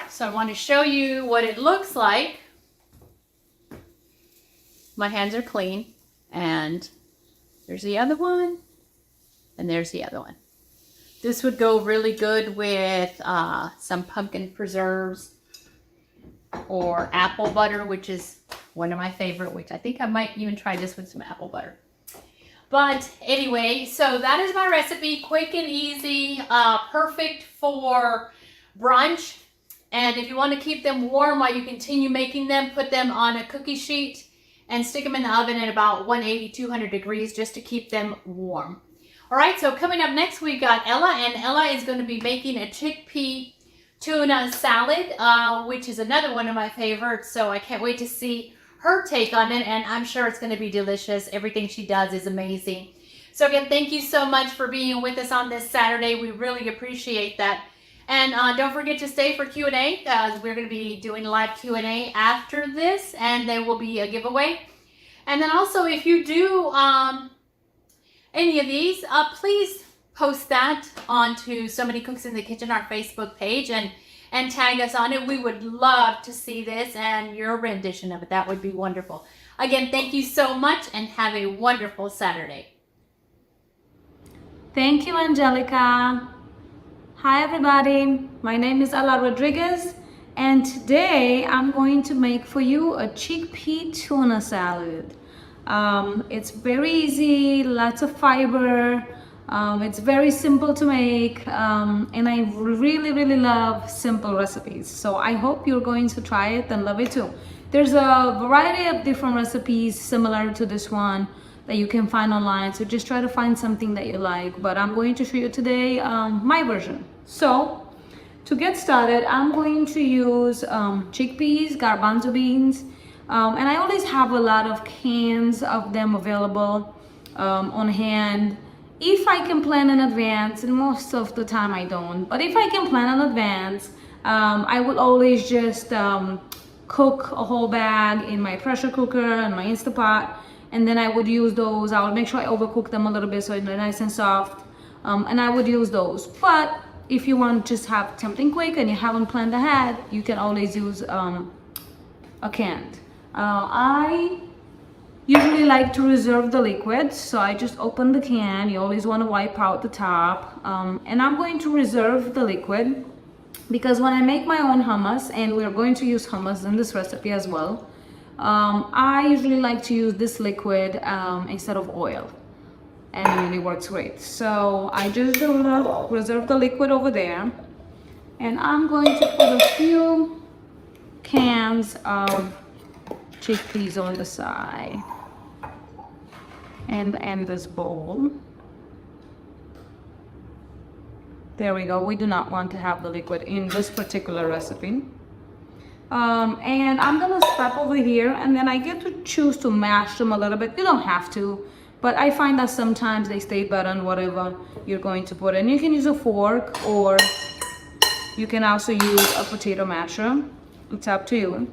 So I want to show you what it looks like. My hands are clean. And there's the other one. And there's the other one. This would go really good with some pumpkin preserves or apple butter, which is one of my favorite, which I think I might even try this with some apple butter. But anyway, so that is my recipe. Quick and easy, perfect for brunch. And if you want to keep them warm while you continue making them, put them on a cookie sheet and stick them in the oven at about 180, 200 degrees just to keep them warm. All right, so coming up next, we got Ella, and Ella is going to be making a chickpea tuna salad, which is another one of my favorites. So I can't wait to see her take on it, and I'm sure it's going to be delicious. Everything she does is amazing. So again, thank you so much for being with us on this Saturday. We really appreciate that. And don't forget to stay for Q&A. We're going to be doing live Q&A after this, and there will be a giveaway. And then also, if you do any of these, please post that onto So Many Cooks in the Kitchen, our Facebook page, and tag us on it. We would love to see this and your rendition of it. That would be wonderful. Again, thank you so much and have a wonderful Saturday. Thank you, Angelica. Hi, everybody. My name is Ella Rodriguez, and today I'm going to make for you a chickpea tuna salad. It's very easy, lots of fiber. It's very simple to make, and I really love simple recipes. So I hope you're going to try it and love it too. There's a variety of different recipes similar to this one that you can find online. So just try to find something that you like. But I'm going to show you today my version. So to get started, I'm going to use chickpeas, garbanzo beans, and I always have a lot of cans of them available on hand. If I can plan in advance, and most of the time I don't, but if I can plan in advance, I would always just cook a whole bag in my pressure cooker and my Instapot, and then I would use those. I would make sure I overcook them a little bit so they're nice and soft, and I would use those. But if you want to just have something quick and you haven't planned ahead, you can always use a canned. I usually like to reserve the liquid, so I just open the can. You always want to wipe out the top, and I'm going to reserve the liquid because when I make my own hummus, and we're going to use hummus in this recipe as well, I usually like to use this liquid instead of oil, and it really works great. So I just reserve the liquid over there, and I'm going to put a few cans of chickpeas on the side and this bowl. There we go. We do not want to have the liquid in this particular recipe. And I'm gonna step over here, and then I get to choose to mash them a little bit. You don't have to, but I find that sometimes they stay better on whatever you're going to put in. You can use a fork, or you can also use a potato masher. It's up to you.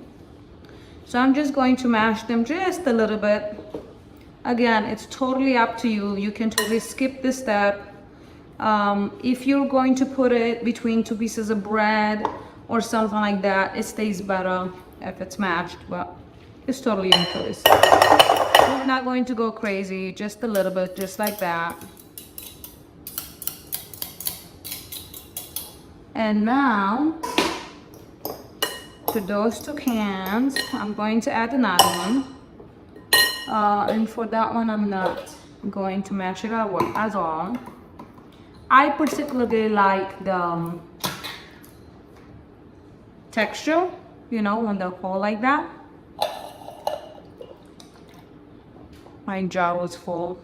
So I'm just going to mash them just a little bit. Again, it's totally up to you. You can totally skip this step. If you're going to put it between two pieces of bread or something like that, it stays better if it's mashed, but it's totally your choice. We're not going to go crazy, just a little bit, just like that. And now, to those two cans, I'm going to add another one. And for that one, I'm not going to mash it at all. I particularly like the texture, you know, when they're whole like that. My jar was full.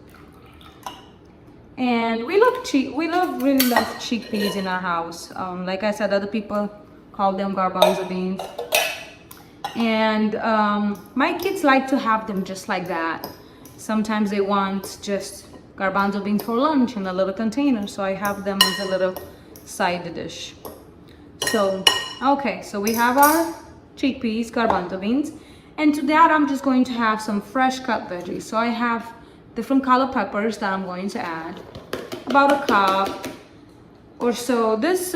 And we really love chickpeas in our house. Like I said, other people call them garbanzo beans. And my kids like to have them just like that. Sometimes they want just garbanzo beans for lunch in a little container, so I have them as a little side dish. So, okay, so we have our chickpeas, garbanzo beans, and to that I'm just going to have some fresh cut veggies. So I have different color peppers that I'm going to add, about a cup or so. This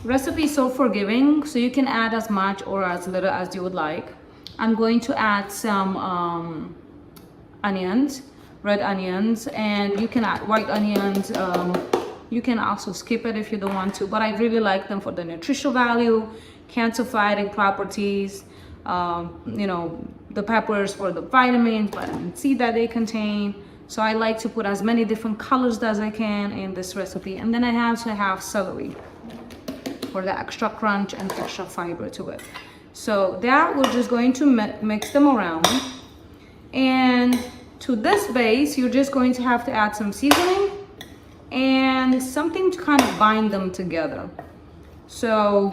recipe is so forgiving, so you can add as much or as little as you would like. I'm going to add some onions, red onions, and you can add white onions. You can also skip it if you don't want to, but I really like them for the nutritional value, cancer fighting properties, you know, the peppers for the vitamins, vitamin C that they contain. So I like to put as many different colors as I can in this recipe. And then I also have celery for the extra crunch and extra fiber to it. So that we're just going to mix them around. And to this base, you're just going to have to add some seasoning and something to kind of bind them together. So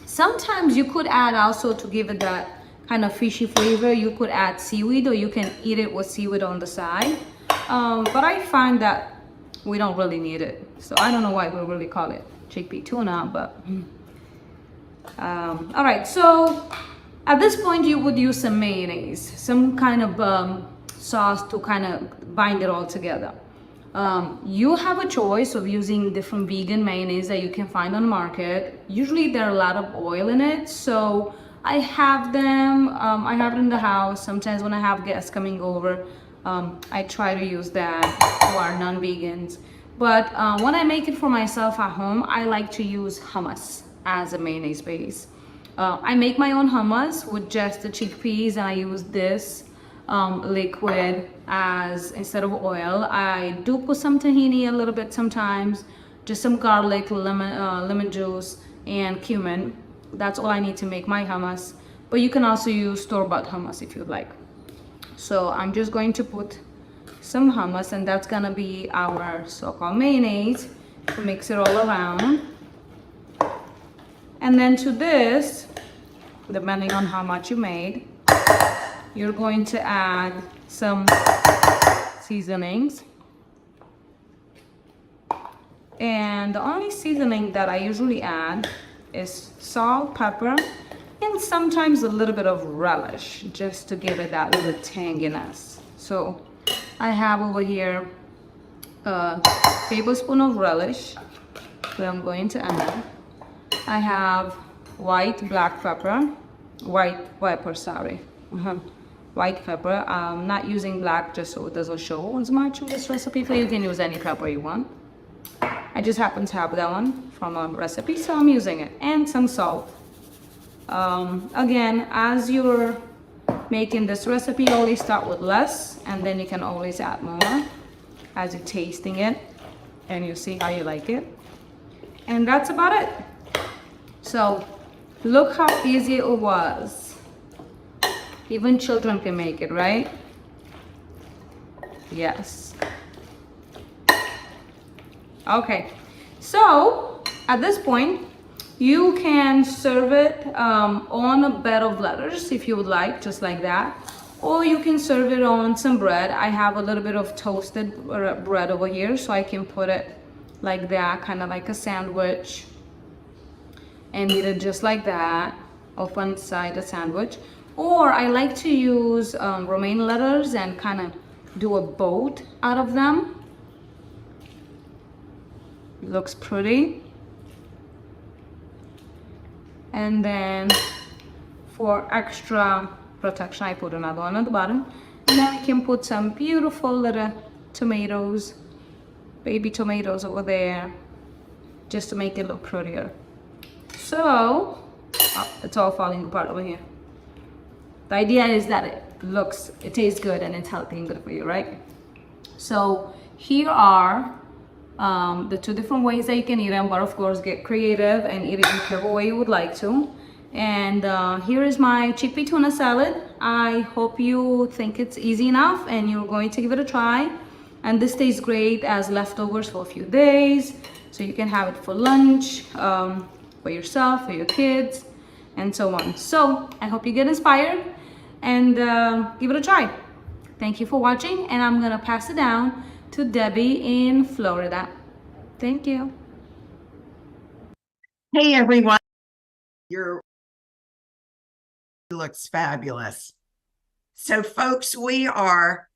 sometimes you could add also, to give it that kind of fishy flavor, you could add seaweed, or you can eat it with seaweed on the side. But I find that we don't really need it. So I don't know why we really call it chickpea tuna, but all right. So at this point, you would use some mayonnaise, some kind of sauce to kind of bind it all together. You have a choice of using different vegan mayonnaise that you can find on the market. Usually there are a lot of oil in it, so I have them. I have it in the house. Sometimes when I have guests coming over, I try to use that, who are non-vegans. But when I make it for myself at home, I like to use hummus as a mayonnaise base. I make my own hummus with just the chickpeas, and I use this liquid as instead of oil. I do put some tahini a little bit sometimes, just some garlic, lemon juice, and cumin. That's all I need to make my hummus. But you can also use store-bought hummus if you'd like. So I'm just going to put some hummus, and that's gonna be our so-called mayonnaise, to mix it all around. And then to this, depending on how much you made, you're going to add some seasonings. And the only seasoning that I usually add is salt, pepper, and sometimes a little bit of relish, just to give it that little tanginess. So I have over here a tablespoon of relish that I'm going to add. I have white black pepper, white pepper, sorry. White pepper. I'm not using black just so it doesn't show as much in this recipe. So you can use any pepper you want. I just happen to have that one from a recipe, so I'm using it. And some salt. Again, as you're making this recipe, always start with less, and then you can always add more as you're tasting it, and you see how you like it. And that's about it. So look how easy it was. Even children can make it, right? Yes. Okay, so at this point, you can serve it on a bed of lettuce if you would like, just like that. Or you can serve it on some bread. I have a little bit of toasted bread over here, so I can put it like that, kind of like a sandwich. And eat it just like that, off one side a sandwich. Or I like to use romaine lettuce and kind of do a boat out of them. Looks pretty. And then for extra protection, I put another one at the bottom. And then I can put some beautiful little tomatoes, baby tomatoes over there, just to make it look prettier. So, it's all falling apart over here. The idea is that it tastes good and it's healthy and good for you, right? So here are the two different ways that you can eat them, but of course get creative and eat it in whichever way you would like to. And here is my chickpea tuna salad. I hope you think it's easy enough and you're going to give it a try. And this tastes great as leftovers for a few days, so you can have it for lunch, for yourself, for your kids, and so on. So I hope you get inspired and give it a try. Thank you for watching, and I'm gonna pass it down to Debbie in Florida. Thank you. Hey everyone, your looks fabulous. So folks, we are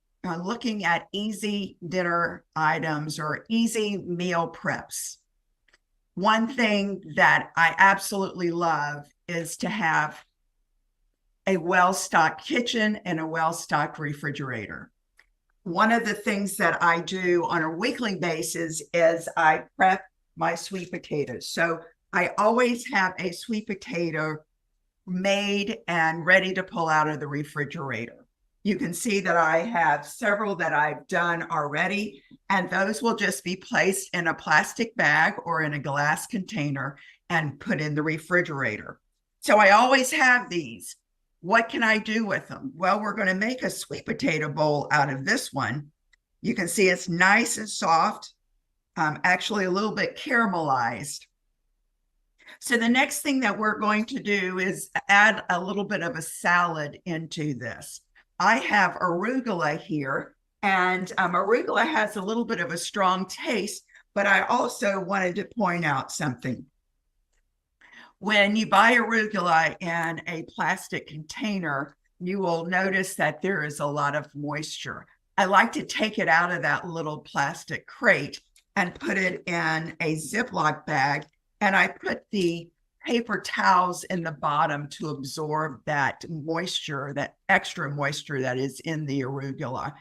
looking at easy dinner items or easy meal preps. One thing that I absolutely love is to have a well-stocked kitchen and a well-stocked refrigerator. One of the things that I do on a weekly basis is I prep my sweet potatoes. So I always have a sweet potato made and ready to pull out of the refrigerator. You can see that I have several that I've done already, and those will just be placed in a plastic bag or in a glass container and put in the refrigerator. So I always have these. What can I do with them? Well, we're going to make a sweet potato bowl out of this one. You can see it's nice and soft, actually a little bit caramelized. So the next thing that we're going to do is add a little bit of a salad into this. I have arugula here, and arugula has a little bit of a strong taste, but I also wanted to point out something. When you buy arugula in a plastic container, you will notice that there is a lot of moisture. I like to take it out of that little plastic crate and put it in a Ziploc bag, and I put the paper towels in the bottom to absorb that moisture, that extra moisture that is in the arugula.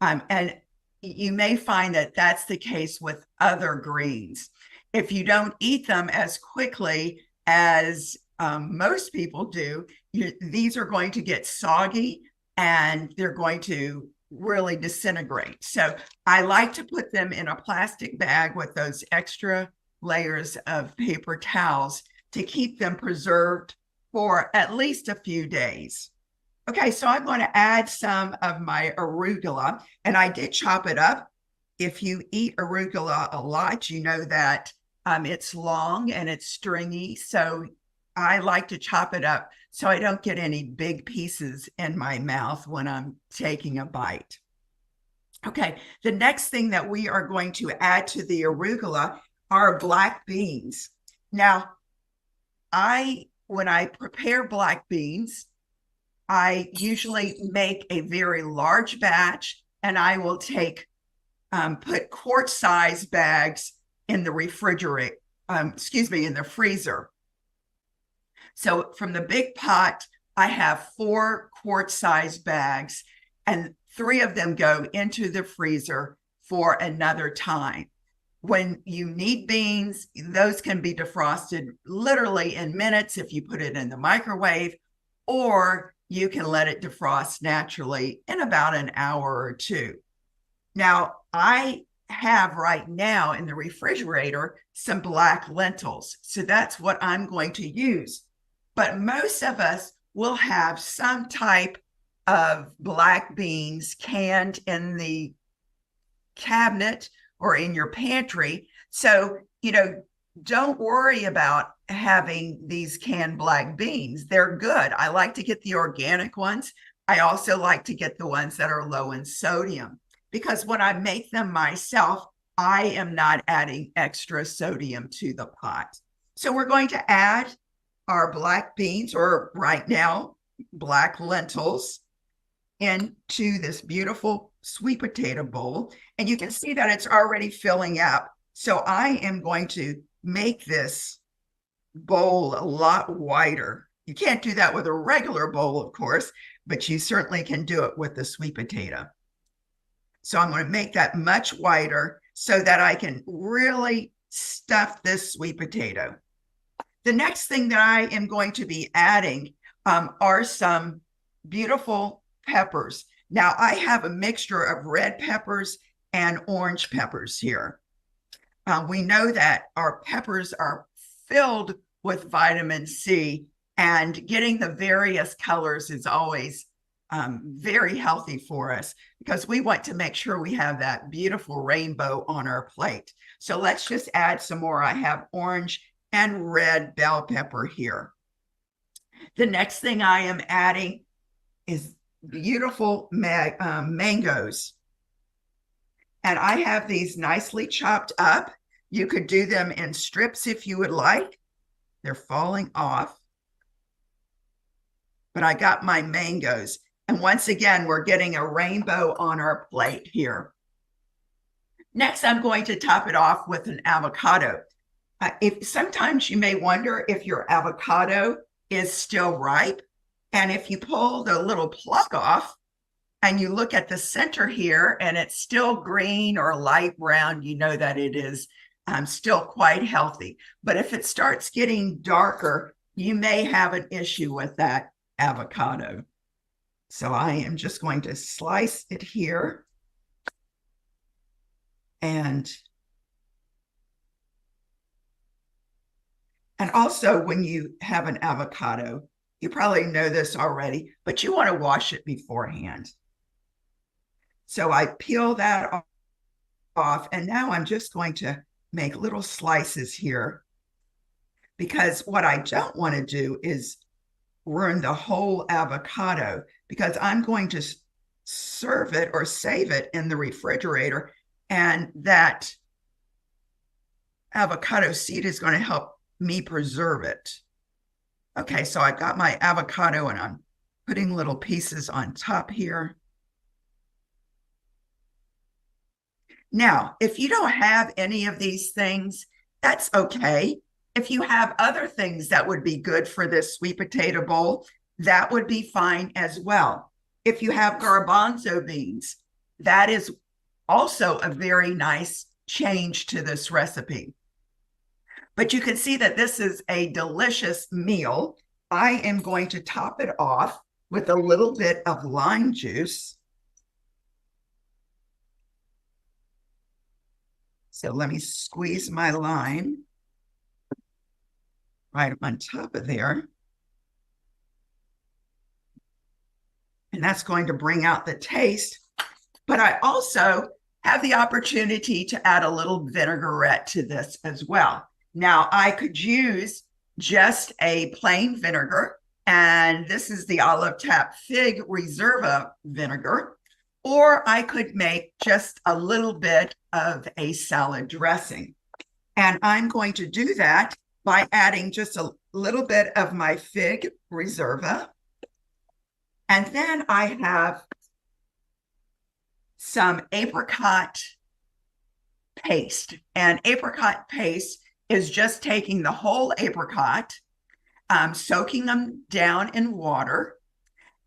And you may find that that's the case with other greens. If you don't eat them as quickly as most people do, these are going to get soggy and they're going to really disintegrate. So I like to put them in a plastic bag with those extra layers of paper towels to keep them preserved for at least a few days. Okay, so I'm going to add some of my arugula, and I did chop it up. If you eat arugula a lot, you know that it's long and it's stringy, so I like to chop it up so I don't get any big pieces in my mouth when I'm taking a bite. Okay, the next thing that we are going to add to the arugula are black beans. Now, when I prepare black beans, I usually make a very large batch, and I will put quart-size bags in the in the freezer. So from the big pot, I have 4 quart-sized bags, and 3 of them go into the freezer for another time. When you need beans, those can be defrosted literally in minutes if you put it in the microwave, or you can let it defrost naturally in about an hour or 2. Now, I have right now in the refrigerator some black lentils, so that's what I'm going to use. But most of us will have some type of black beans canned in the cabinet or in your pantry. So, don't worry about having these canned black beans. They're good. I like to get the organic ones. I also like to get the ones that are low in sodium, because when I make them myself, I am not adding extra sodium to the pot. So we're going to add our black beans, or right now, black lentils, into this beautiful sweet potato bowl. And you can see that it's already filling up. So I am going to make this bowl a lot wider. You can't do that with a regular bowl, of course, but you certainly can do it with the sweet potato. So I'm going to make that much wider so that I can really stuff this sweet potato. The next thing that I am going to be adding are some beautiful peppers. Now, I have a mixture of red peppers and orange peppers here. We know that our peppers are filled with vitamin C, and getting the various colors is always very healthy for us, because we want to make sure we have that beautiful rainbow on our plate. So let's just add some more. I have orange and red bell pepper here. The next thing I am adding is beautiful mangoes. And I have these nicely chopped up. You could do them in strips if you would like. They're falling off. But I got my mangoes. And once again, we're getting a rainbow on our plate here. Next, I'm going to top it off with an avocado. Sometimes you may wonder if your avocado is still ripe. And if you pull the little pluck off and you look at the center here and it's still green or light brown, you know that it is still quite healthy. But if it starts getting darker, you may have an issue with that avocado. So I am just going to slice it here. And also, when you have an avocado, you probably know this already, but you want to wash it beforehand. So I peel that off, and now I'm just going to make little slices here, because what I don't want to do is ruin the whole avocado, because I'm going to serve it or save it in the refrigerator, and that avocado seed is going to help me preserve it. Okay, so I've got my avocado and I'm putting little pieces on top here. Now, if you don't have any of these things, that's okay. If you have other things that would be good for this sweet potato bowl, that would be fine as well. If you have garbanzo beans, that is also a very nice change to this recipe. But you can see that this is a delicious meal. I am going to top it off with a little bit of lime juice. So let me squeeze my lime right on top of there. And that's going to bring out the taste. But I also have the opportunity to add a little vinaigrette to this as well. Now, I could use just a plain vinegar, and this is the Olive Tap Fig Reserva vinegar, or I could make just a little bit of a salad dressing. And I'm going to do that by adding just a little bit of my Fig Reserva. And then I have some apricot paste. And apricot paste is just taking the whole apricot, soaking them down in water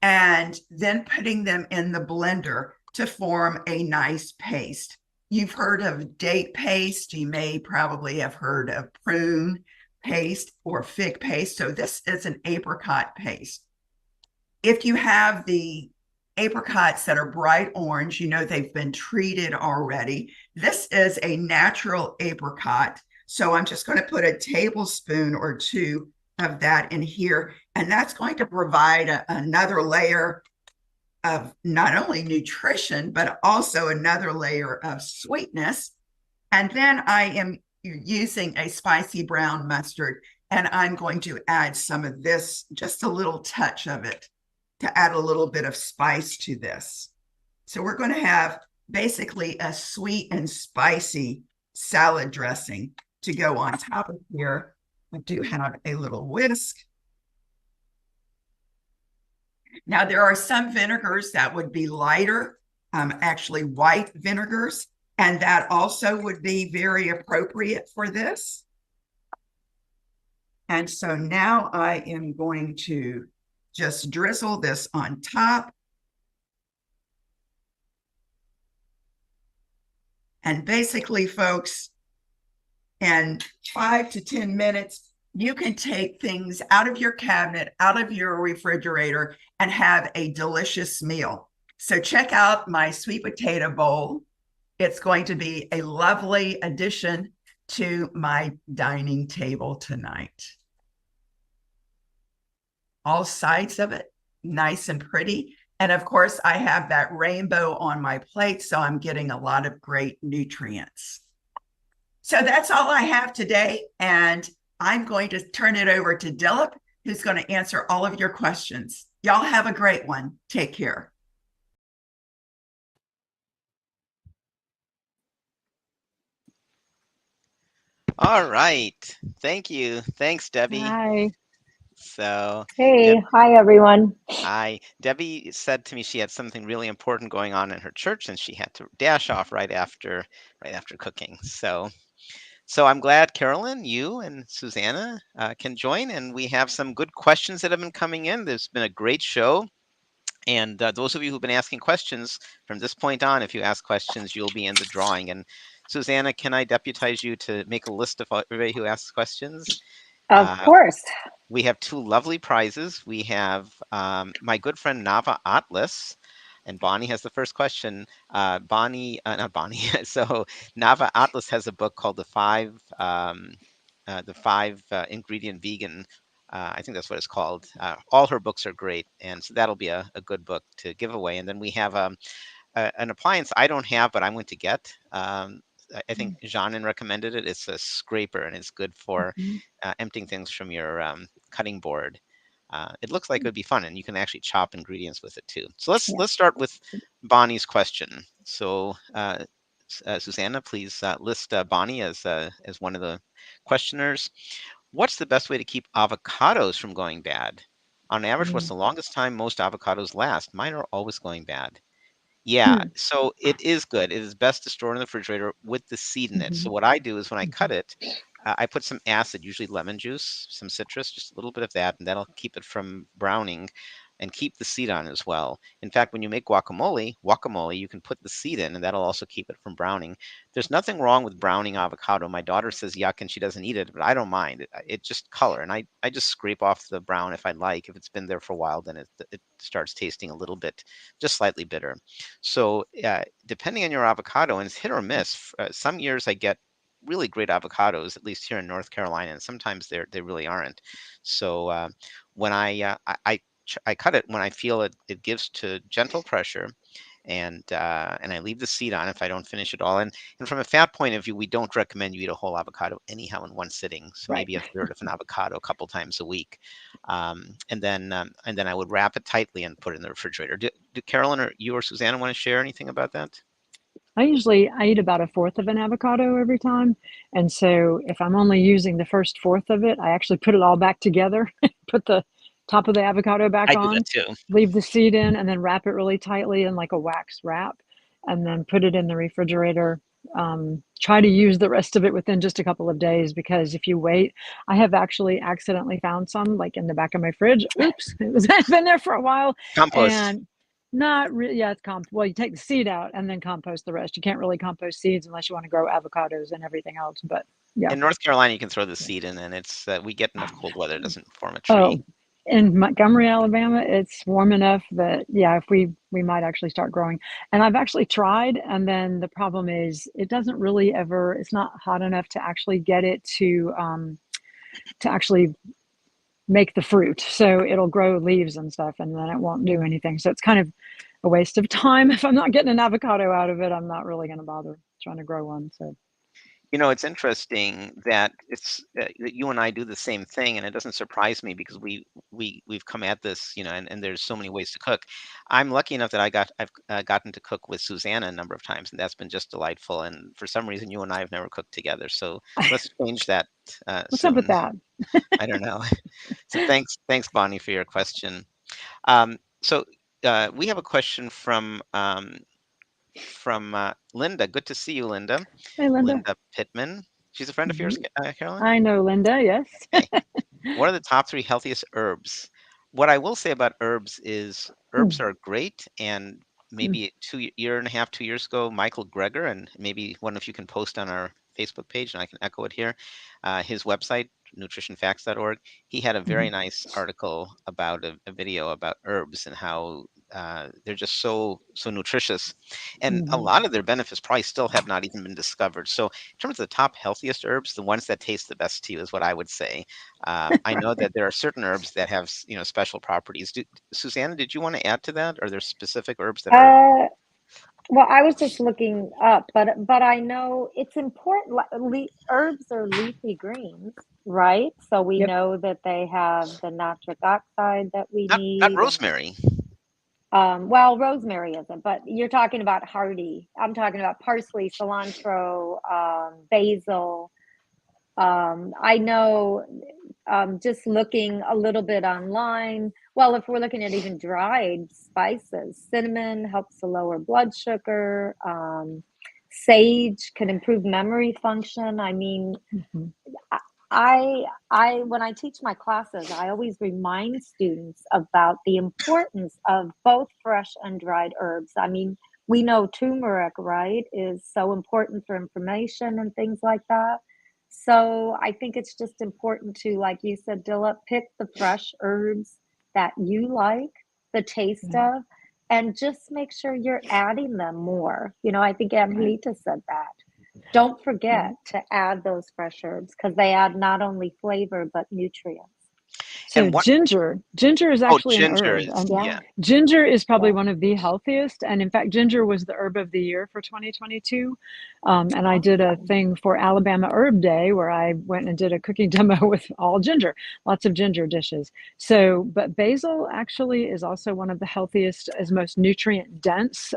and then putting them in the blender to form a nice paste. You've heard of date paste. You may probably have heard of prune paste or fig paste. So this is an apricot paste. If you have the apricots that are bright orange, you know they've been treated already. This is a natural apricot. So I'm just going to put a tablespoon or two of that in here. And that's going to provide another layer of not only nutrition, but also another layer of sweetness. And then I am using a spicy brown mustard, and I'm going to add some of this, just a little touch of it, to add a little bit of spice to this. So we're going to have basically a sweet and spicy salad dressing to go on top of here. I do have a little whisk. Now, there are some vinegars that would be lighter, actually white vinegars, and that also would be very appropriate for this. And so now I am going to just drizzle this on top. And basically, folks, in 5 to 10 minutes, you can take things out of your cabinet, out of your refrigerator, and have a delicious meal. So check out my sweet potato bowl. It's going to be a lovely addition to my dining table tonight. All sides of it, nice and pretty. And of course, I have that rainbow on my plate, so I'm getting a lot of great nutrients. So that's all I have today. And I'm going to turn it over to Dilip, who's going to answer all of your questions. Y'all have a great one. Take care. All right. Thank you. Thanks, Debbie. Hi. So, Hey, hi everyone. Debbie said to me she had something really important going on in her church, and she had to dash off right after cooking. So I'm glad Carolyn, you and Susanna can join, and we have some good questions that have been coming in. There's been a great show. And those of you who've been asking questions from this point on, if you ask questions, you'll be in the drawing. And Susanna, can I deputize you to make a list of everybody who asks questions? Of course. We have two lovely prizes. We have my good friend Nava Atlas, and Bonnie has the first question. Not Bonnie. So Nava Atlas has a book called The Five Ingredient Vegan. I think that's what it's called. All her books are great, and so that'll be a good book to give away. And then we have an appliance I don't have, but I'm going to get. I think Janin recommended it. It's a scraper, and it's good for emptying things from your cutting board. It looks like it would be fun, and you can actually chop ingredients with it too. So let's start with Bonnie's question. So Susanna, please list Bonnie as one of the questioners. What's the best way to keep avocados from going bad? On average, what's the longest time most avocados last? Mine are always going bad. Yeah, so it is good. It is best to store in the refrigerator with the seed in it. So what I do is when I cut it, I put some acid, usually lemon juice, some citrus, just a little bit of that, and that'll keep it from browning and keep the seed on as well. In fact, when you make guacamole, you can put the seed in, and that'll also keep it from browning. There's nothing wrong with browning avocado. My daughter says yuck, and she doesn't eat it, but I don't mind. It just color, and I just scrape off the brown if I like. If it's been there for a while, then it starts tasting a little bit, just slightly bitter. So depending on your avocado, and it's hit or miss. Some years I get really great avocados, at least here in North Carolina, and sometimes they really aren't. So when I cut it when I feel it gives to gentle pressure, and I leave the seed on if I don't finish it all. And from a fat point of view, we don't recommend you eat a whole avocado anyhow in one sitting. So maybe a third of an avocado a couple times a week, and then I would wrap it tightly and put it in the refrigerator. Do Carolyn or you or Susanna want to share anything about that? I eat about a fourth of an avocado every time. And so if I'm only using the first fourth of it, I actually put it all back together, put the top of the avocado back on, do that too. Leave the seed in, and then wrap it really tightly in like a wax wrap, and then put it in the refrigerator try to use the rest of it within just a couple of days, because if you wait, I have actually accidentally found some like in the back of my fridge. Oops, it's been there for a while. Compost. And not really, yeah, it's well, you take the seed out and then compost the rest. You can't really compost seeds unless you want to grow avocados and everything else, but yeah. In North Carolina, you can throw the seed in, and it's we get enough cold weather; it doesn't form a Oh, tree. in Montgomery, Alabama, it's warm enough that, yeah, if we might actually start growing. And I've actually tried, and then the problem is it doesn't really ever, it's not hot enough to actually get it to actually make the fruit. So it'll grow leaves and stuff, and then it won't do anything. So it's kind of a waste of time. If I'm not getting an avocado out of it, I'm not really going to bother trying to grow one. So You know, it's interesting that that you and I do the same thing, and it doesn't surprise me because we've come at this, you know, and there's so many ways to cook. I'm lucky enough that I've gotten to cook with Susanna a number of times, and that's been just delightful. And for some reason, you and I have never cooked together, so let's change that what's up with soon. that? I don't know. So thanks, Bonnie, for your question. So we have a question from Linda. Good to see you, Linda. Hey, Linda. Linda Pittman. She's a friend of yours, Carolyn? I know Linda, yes. Okay. What are the top 3 healthiest herbs? What I will say about herbs is herbs are great, and maybe 2.5 years ago, Michael Greger, and maybe one of you can post on our Facebook page, and I can echo it here, his website, nutritionfacts.org, he had a very nice article about a video about herbs and how they're just so nutritious, and a lot of their benefits probably still have not even been discovered. So in terms of the top healthiest herbs, the ones that taste the best to you is what I would say. I know that there are certain herbs that have, you know, special properties. Susanna, did you want to add to that? Are there specific herbs that are? Well, I was just looking up, but I know it's important. Herbs are leafy greens, right? So we Yep. know that they have the nitric oxide that we Not need. rosemary. Well, rosemary isn't, but you're talking about hardy. I'm talking about parsley, cilantro, basil. I know, just looking a little bit online. Well, if we're looking at even dried spices, cinnamon helps to lower blood sugar. Sage can improve memory function. I mean, I when I teach my classes, I always remind students about the importance of both fresh and dried herbs. I mean, we know turmeric, right, is so important for inflammation and things like that. So I think it's just important to, like you said, Dilla, pick the fresh herbs that you like the taste of, and just make sure you're adding them more. You know, I think Angelita said that. Don't forget to add those fresh herbs because they add not only flavor but nutrients. So ginger is actually an ginger herb. is, yeah. Ginger is probably one of the healthiest. And in fact, ginger was the herb of the year for 2022. And I did a thing for Alabama Herb Day where I went and did a cooking demo with all ginger, lots of ginger dishes. So, but basil actually is also one of the healthiest, is most nutrient dense.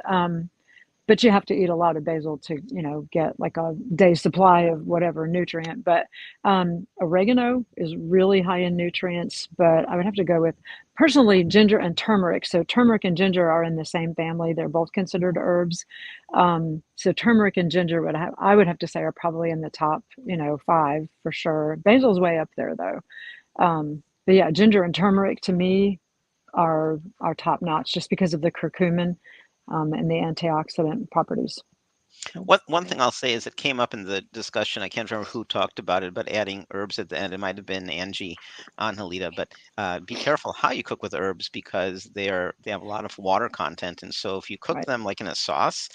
But you have to eat a lot of basil to, you know, get like a day's supply of whatever nutrient. But oregano is really high in nutrients, but I would have to go with, personally, ginger and turmeric. So turmeric and ginger are in the same family. They're both considered herbs. So turmeric and ginger I would have to say are probably in the top, you know, 5 for sure. Basil's way up there though. But yeah, ginger and turmeric to me are top notch just because of the curcumin. And the antioxidant properties. One thing I'll say is it came up in the discussion. I can't remember who talked about it, but adding herbs at the end. It might have been Angie Angelita, but be careful how you cook with herbs because they have a lot of water content, and so if you cook them like in a sauce,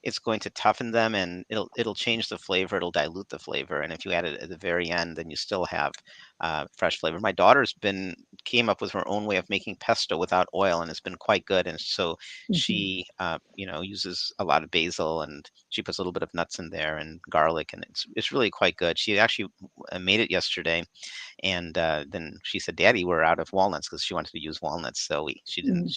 it's going to toughen them and it'll change the flavor. It'll dilute the flavor, and if you add it at the very end, then you still have fresh flavor. My daughter's came up with her own way of making pesto without oil, and it's been quite good. And so she, you know, uses a lot of basil, and she puts a little bit of nuts in there and garlic, and it's really quite good. She actually made it yesterday, and then she said, "Daddy, we're out of walnuts," because she wanted to use walnuts. So she didn't.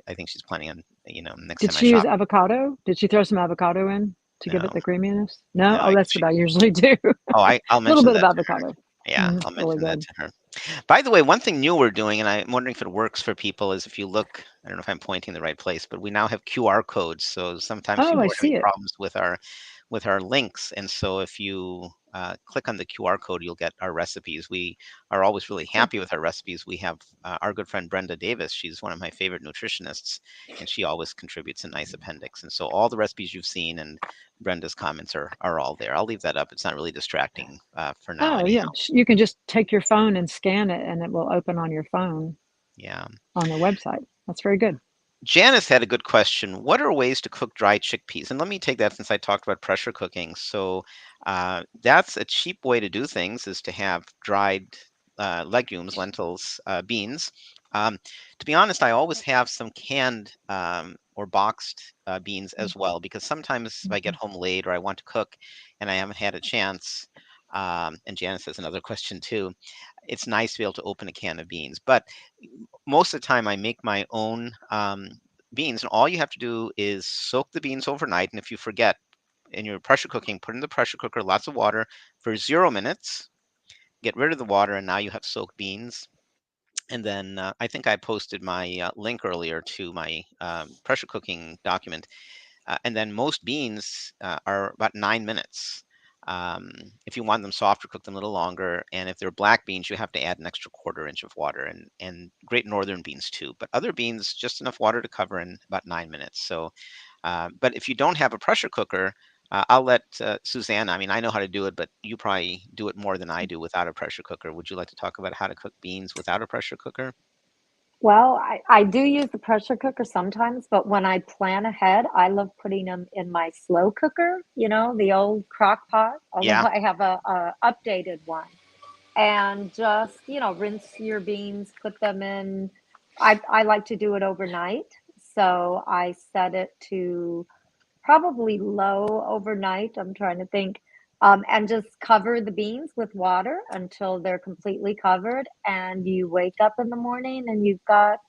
I think she's planning on, you know, next time I shop. Did she use avocado? Did she throw some avocado in to give it the creaminess? No? Oh, that's what I usually do. Oh, I'll mention a little bit that of avocado. Yeah, I'll mention that to her. By the way, one thing new we're doing, and I'm wondering if it works for people, is if you look, I don't know if I'm pointing the right place, but we now have QR codes. So sometimes people are having problems with with our links. And so if you click on the QR code, you'll get our recipes. We are always really happy with our recipes. We have our good friend Brenda Davis. She's one of my favorite nutritionists, and she always contributes a nice appendix. And so all the recipes you've seen and Brenda's comments are all there. I'll leave that up. It's not really distracting for now. Oh, yeah. You can just take your phone and scan it, and it will open on your phone. Yeah. On the website. That's very good. Janice had a good question. What are ways to cook dried chickpeas? And let me take that since I talked about pressure cooking. So that's a cheap way to do things, is to have dried legumes, lentils, beans. To be honest, I always have some canned or boxed beans as well, because sometimes if I get home late or I want to cook and I haven't had a chance, and Janice has another question too, it's nice to be able to open a can of beans. But most of the time I make my own beans, and all you have to do is soak the beans overnight. And if you forget in your pressure cooking, put in the pressure cooker lots of water for 0 minutes, get rid of the water, and now you have soaked beans. And then I think I posted my link earlier to my pressure cooking document. And then most beans are about 9 minutes. If you want them softer, cook them a little longer. And if they're black beans, you have to add an extra 1/4 inch of water, and great northern beans too. But other beans, just enough water to cover in about 9 minutes. So, but if you don't have a pressure cooker, I'll let Susanna, I mean, I know how to do it, but you probably do it more than I do without a pressure cooker. Would you like to talk about how to cook beans without a pressure cooker? Well, I do use the pressure cooker sometimes, but when I plan ahead, I love putting them in my slow cooker, you know, the old crock pot, although Yeah. I have a updated one. And just, you know, rinse your beans, put them in. I like to do it overnight. So I set it to probably low overnight. I'm trying to think. And just cover the beans with water until they're completely covered. And you wake up in the morning and you've got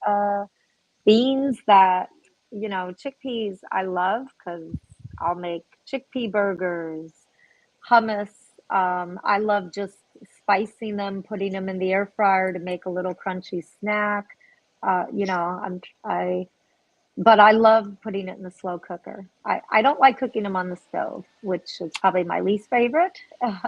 beans that, you know, chickpeas I love because I'll make chickpea burgers, hummus. I love just spicing them, putting them in the air fryer to make a little crunchy snack. You know, but I love putting it in the slow cooker. I don't like cooking them on the stove, which is probably my least favorite. Yeah,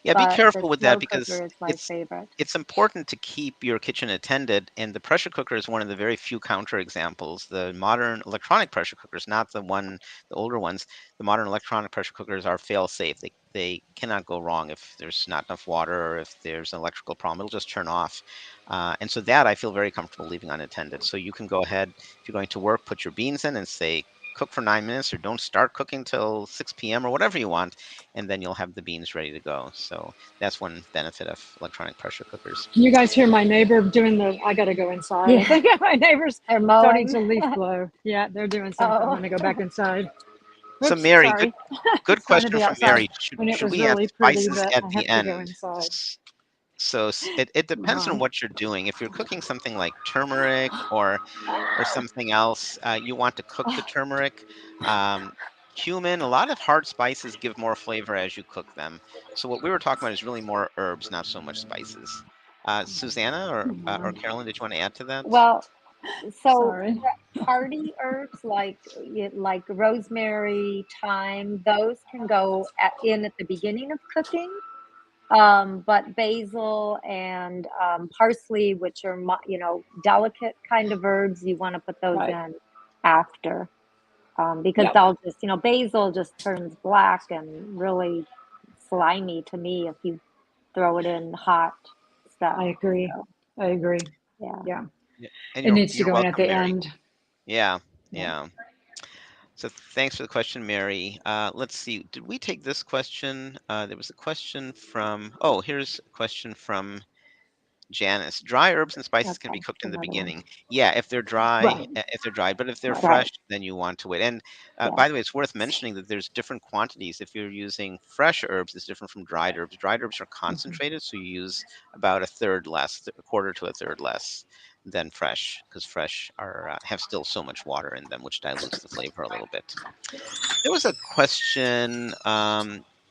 be But the careful with that, slow because cooker is my favorite. it's important to keep your kitchen attended, and the pressure cooker is one of the very few counter examples. The modern electronic pressure cookers, not the older ones, the modern electronic pressure cookers are fail safe. They cannot go wrong if there's not enough water or if there's an electrical problem. It'll just turn off. And so that I feel very comfortable leaving unattended. So you can go ahead, if you're going to work, put your beans in and say, cook for 9 minutes, or don't start cooking till 6 p.m. or whatever you want, and then you'll have the beans ready to go. So that's one benefit of electronic pressure cookers. Can you guys hear my neighbor doing I got to go inside. Yeah. I think my neighbor's They're starting mowing. to leaf blow. Yeah, they're doing something. I'm Oh. going to go back inside. So Oops, Mary, sorry. good It's fun to question be from outside Mary. when it Should was we add really pretty, spices but at I the have to go end? inside. So it depends on what you're doing. If you're cooking something like turmeric or something else, you want to cook the turmeric. Cumin, a lot of hard spices give more flavor as you cook them. So what we were talking about is really more herbs, not so much spices. Susanna or Carolyn, did you want to add to that? Well, so Sorry. hardy herbs like rosemary, thyme, those can go in at the beginning of cooking. But basil and parsley, which are you know, delicate kind of herbs, you want to put those Right. in after, because Yep. they'll just, you know, basil just turns black and really slimy to me if you throw it in hot stuff. I agree. So, I agree. yeah. Yeah. And It needs to you're go in at welcome, the Mary. end. Yeah. Yeah. So thanks for the question, Mary. Let's see. Did we take this question? There was a question from. Oh, here's a question from Janice. Dry herbs and spices can be Okay. cooked in the Another one. beginning. Yeah, if they're dry, Right. but if they're Right. fresh, then you want to wait. And Yeah. by the way, it's worth mentioning that there's different quantities. If you're using fresh herbs, it's different from dried herbs. Dried herbs are concentrated, so you use about a third less, a quarter to a third less than fresh, because fresh are have still so much water in them, which dilutes the flavor a little bit. There was a question.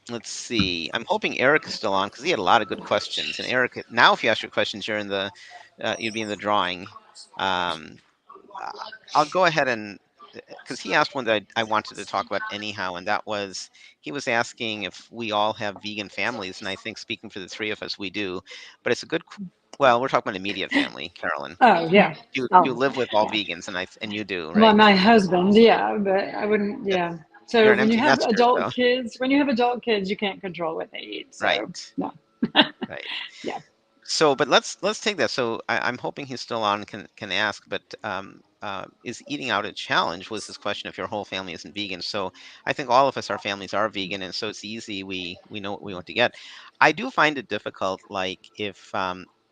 Let's see. I'm hoping Eric is still on because he had a lot of good questions. And Eric, now if you ask your questions, you're in the, you'd be in the drawing. I'll go ahead and because he asked one that I wanted to talk about anyhow, and that was he was asking if we all have vegan families, and I think speaking for the three of us, we do. But it's a good. Well, we're talking about immediate family, Carolyn. Oh, yeah. You Oh, live with all yeah. vegans, and you do, Well, right? my husband, yeah, but I wouldn't, Yes. yeah. You're So an when you empty have nester, adult so kids, you can't control what they eat. So right, no, right. yeah. So, but let's take that. So I'm hoping he's still on, can ask, but is eating out a challenge? Was his question if your whole family isn't vegan? So I think all of us, our families are vegan, and so it's easy. We know what we want to get. I do find it difficult, like if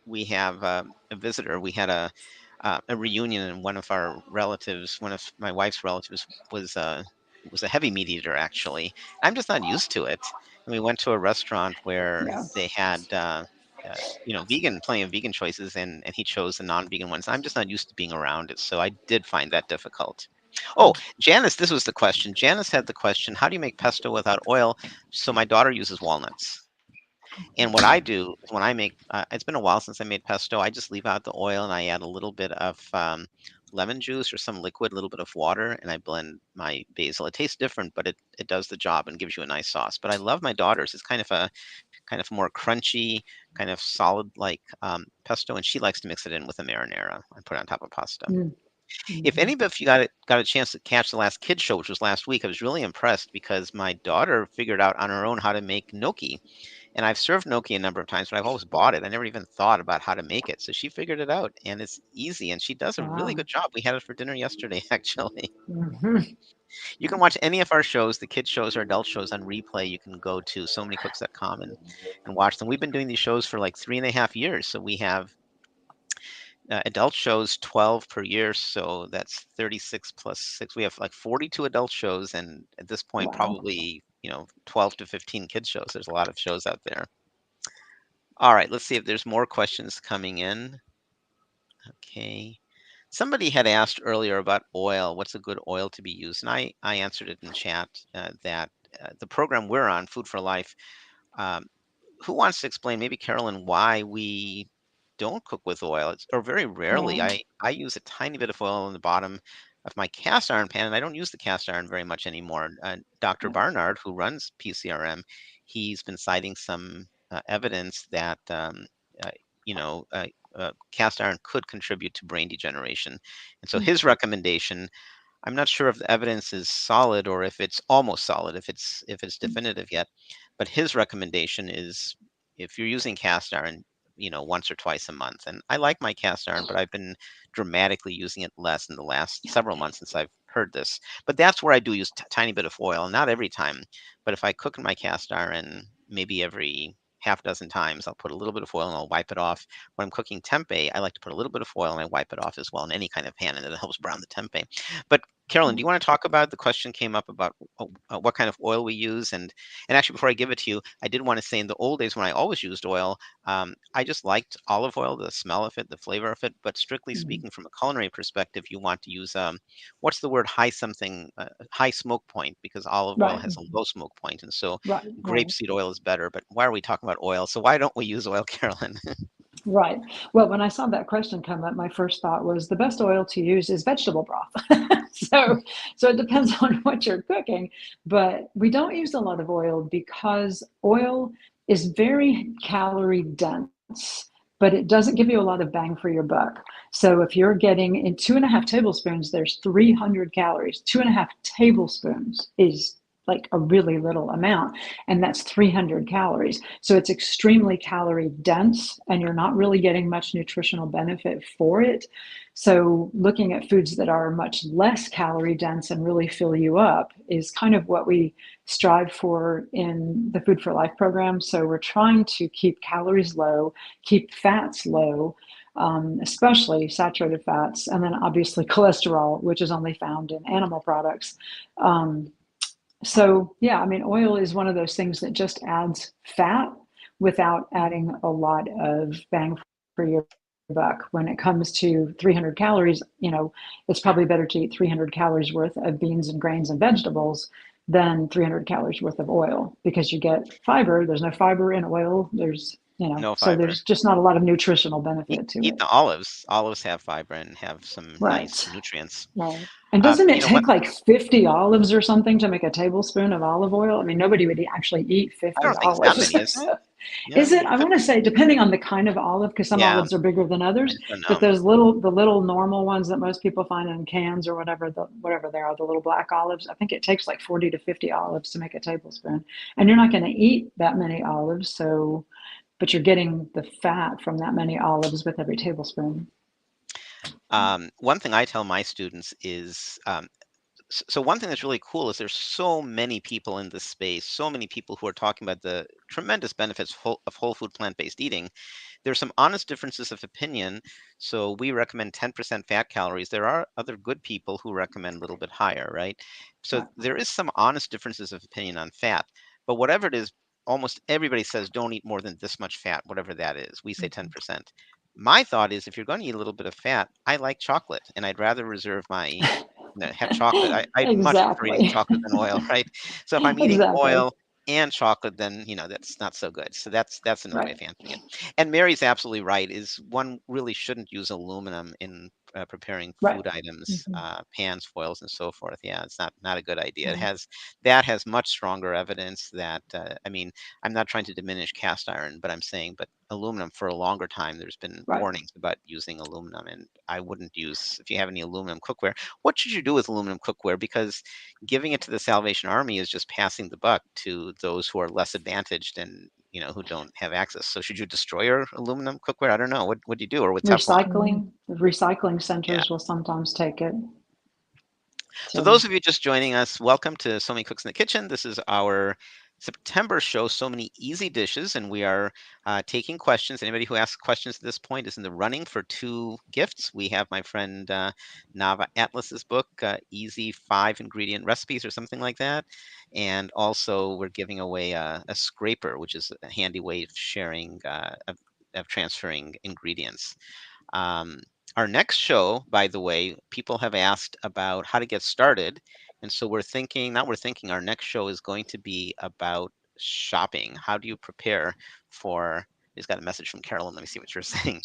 we have a visitor. We had a reunion, and one of our relatives, one of my wife's relatives, was a heavy meat eater. Actually, I'm just not used to it. And we went to a restaurant where Yeah. they had. Vegan, plenty of vegan choices, and he chose the non-vegan ones. I'm just not used to being around it, so I did find that difficult. Oh, Janice, this was the question. Janice had the question, how do you make pesto without oil? So my daughter uses walnuts. And what I do is when I make, it's been a while since I made pesto, I just leave out the oil and I add a little bit of lemon juice or some liquid, a little bit of water, and I blend my basil. It tastes different, but it does the job and gives you a nice sauce. But I love my daughter's. It's kind of more crunchy, kind of solid like pesto, and she likes to mix it in with a marinara and put it on top of pasta. Mm. If Mhm. any of you got a chance to catch the last kids show, which was last week, I was really impressed because my daughter figured out on her own how to make gnocchi. And I've served gnocchi a number of times, but I've always bought it. I never even thought about how to make it. So she figured it out, and it's easy, and she does a really Wow. good job. We had it for dinner yesterday, actually. Mhm. You can watch any of our shows, the kids shows or adult shows on replay. You can go to so many cooks.com and watch them. We've been doing these shows for like 3.5 years. So we have adult shows 12 per year. So that's 36 plus 6. We have like 42 adult shows. And at this point, Wow. probably, 12 to 15 kids shows. There's a lot of shows out there. All right, let's see if there's more questions coming in. Okay. Somebody had asked earlier about oil. What's a good oil to be used? And I answered it in chat that the program we're on, Food for Life, um, who wants to explain, maybe Carolyn, why we don't cook with oil? Or very rarely. Yeah. I use a tiny bit of oil on the bottom of my cast iron pan, and I don't use the cast iron very much anymore. Dr. Barnard, who runs PCRM, he's been citing some evidence that uh, you know uh, cast iron could contribute to brain degeneration, and so his recommendation. I'm not sure if the evidence is solid or if it's almost solid, if it's definitive yet, but his recommendation is if you're using cast iron, once or twice a month. And I like my cast iron, but I've been dramatically using it less in the last several months since I've heard this. But that's where I do use tiny bit of oil, not every time. But if I cook in my cast iron, maybe every half dozen times, I'll put a little bit of oil and I'll wipe it off. When I'm cooking tempeh, I like to put a little bit of oil and I wipe it off as well in any kind of pan, and it helps brown the tempeh. But Carolyn, do you want to talk about the question came up about what kind of oil we use? And actually, before I give it to you, I did want to say in the old days when I always used oil, I just liked olive oil, the smell of it, the flavor of it. But strictly Mhm. speaking, from a culinary perspective, you want to use what's the word? High smoke point, because olive oil Right. has a low smoke point, and so Right. Right. grapeseed oil is better. But why are we talking about oil? So why don't we use oil, Carolyn? Right. Well, when I saw that question come up, my first thought was the best oil to use is vegetable broth. So it depends on what you're cooking, but we don't use a lot of oil because oil is very calorie dense, but it doesn't give you a lot of bang for your buck. So if you're getting in 2.5 tablespoons, there's 300 calories. 2.5 tablespoons is like a really little amount, and that's 300 calories. So it's extremely calorie dense, and you're not really getting much nutritional benefit for it. So looking at foods that are much less calorie dense and really fill you up is kind of what we strive for in the Food for Life program. So we're trying to keep calories low, keep fats low, especially saturated fats, and then obviously cholesterol, which is only found in animal products. So yeah, I mean, oil is one of those things that just adds fat without adding a lot of bang for your buck. When it comes to 300 calories, it's probably better to eat 300 calories worth of beans and grains and vegetables than 300 calories worth of oil, because you get fiber. There's no fiber in oil. There's No So fiber. there's just not a lot of nutritional Eat, benefit to eat it. the olives. Olives have fiber and have some nice Right. nutrients. Right. And doesn't it What? take like 50 olives or something to make a tablespoon of olive oil? I mean, nobody would actually eat I 50 don't think it's that olives. many, is it? Is Yeah, it? I want to say, depending on the kind of olive, because some yeah. olives are bigger than I others, just don't but know. the little normal ones that most people find in cans or whatever they are, the little black olives, I think it takes like 40 to 50 olives to make a tablespoon. And you're not going to eat that many olives, so, but you're getting the fat from that many olives with every tablespoon. One thing I tell my students is, so one thing that's really cool is there's so many people in this space, so many people who are talking about the tremendous benefits of whole food plant-based eating. There's some honest differences of opinion. So we recommend 10% fat calories. There are other good people who recommend a little bit higher, right? So Right. there is some honest differences of opinion on fat. But whatever it is, almost everybody says don't eat more than this much fat, whatever that is. We say 10%. My thought is if you're going to eat a little bit of fat, I like chocolate, and I'd rather reserve my have chocolate. I'd much prefer eating Exactly. chocolate than oil, right? So if I'm eating Exactly. oil and chocolate, then that's not so good. So that's another way Right. of answering it. And Mary's absolutely right. Is one really shouldn't use aluminum in preparing Right. food items, Mhm. pans, foils, and so forth. Yeah, it's not a good idea. It Mhm. has much stronger evidence that I mean, I'm not trying to diminish cast iron, but I'm saying, but aluminum for a longer time, there's been Right. warnings about using aluminum, and I wouldn't use if you have any aluminum cookware. What should you do with aluminum cookware? Because giving it to the Salvation Army is just passing the buck to those who are less advantaged and who don't have access. So should you destroy your aluminum cookware? I don't know. What do you do, or with Teflon? Recycling Yeah. centers will sometimes take it. So So those of you just joining us, welcome to So Many Cooks in the Kitchen. This is our September show, So Many Easy Dishes, and we are taking questions. Anybody who asks questions at this point is in the running for 2 gifts. We have my friend Nava Atlas's book, Easy 5-Ingredient Recipes or something like that. And also we're giving away a scraper, which is a handy way of sharing, of transferring ingredients. Our next show, by the way, people have asked about how to get started. And so our next show is going to be about shopping. How do you prepare for, he's got a message from Carolyn. Let me see what you're saying.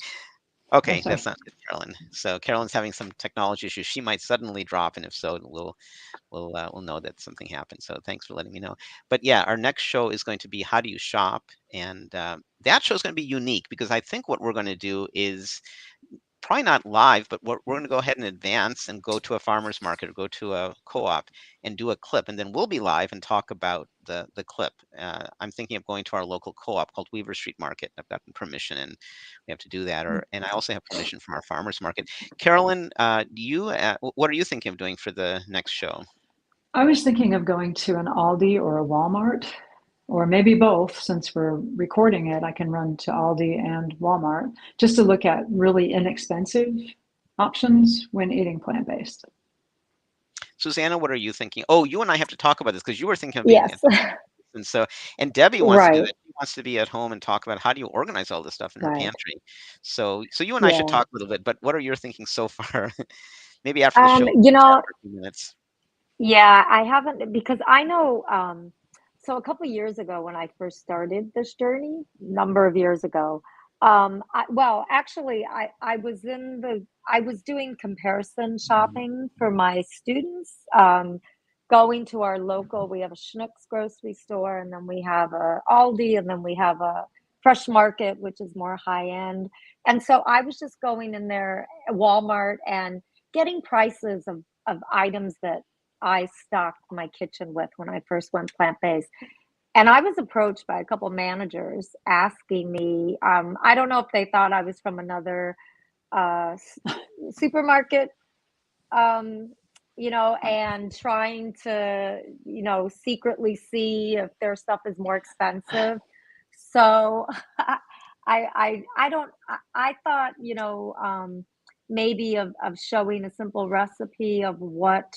Okay, that's that's not good, Carolyn. So Carolyn's having some technology issues. She might suddenly drop, and if so, we'll know that something happened. So thanks for letting me know. But yeah, our next show is going to be how do you shop, and that show is going to be unique because I think what we're going to do is probably not live, but we're going to go ahead and advance and go to a farmer's market or go to a co-op and do a clip, and then we'll be live and talk about the clip. I'm thinking of going to our local co-op called Weaver Street Market. I've gotten permission, and we have to do that. And I also have permission from our farmers market. Carolyn, what are you thinking of doing for the next show? I was thinking of going to an Aldi or a Walmart, or maybe both. Since we're recording it, I can run to Aldi and Walmart just to look at really inexpensive options when eating plant-based. Susanna, what are you thinking? Oh, you and I have to talk about this because you were thinking of being Yes. at and so, and Debbie wants to do Right. that. She wants to be at home and talk about how do you organize all this stuff in her Right. pantry. So you and I should Yeah. talk a little bit. But what are your thinking so far? Maybe after the show, we'll You chat know, for a few minutes. yeah, I haven't because I know so a couple years ago when I first started this journey, number of years ago, actually I was doing comparison shopping for my students, going to our local, we have a Schnucks grocery store, and then we have a Aldi, and then we have a Fresh Market, which is more high end. And so I was just going in there, Walmart, and getting prices of items that I stocked my kitchen with when I first went plant-based. And I was approached by a couple managers asking me, I don't know if they thought I was from another supermarket, um, and trying to, secretly see if their stuff is more expensive. So I don't, I thought, maybe of showing a simple recipe of what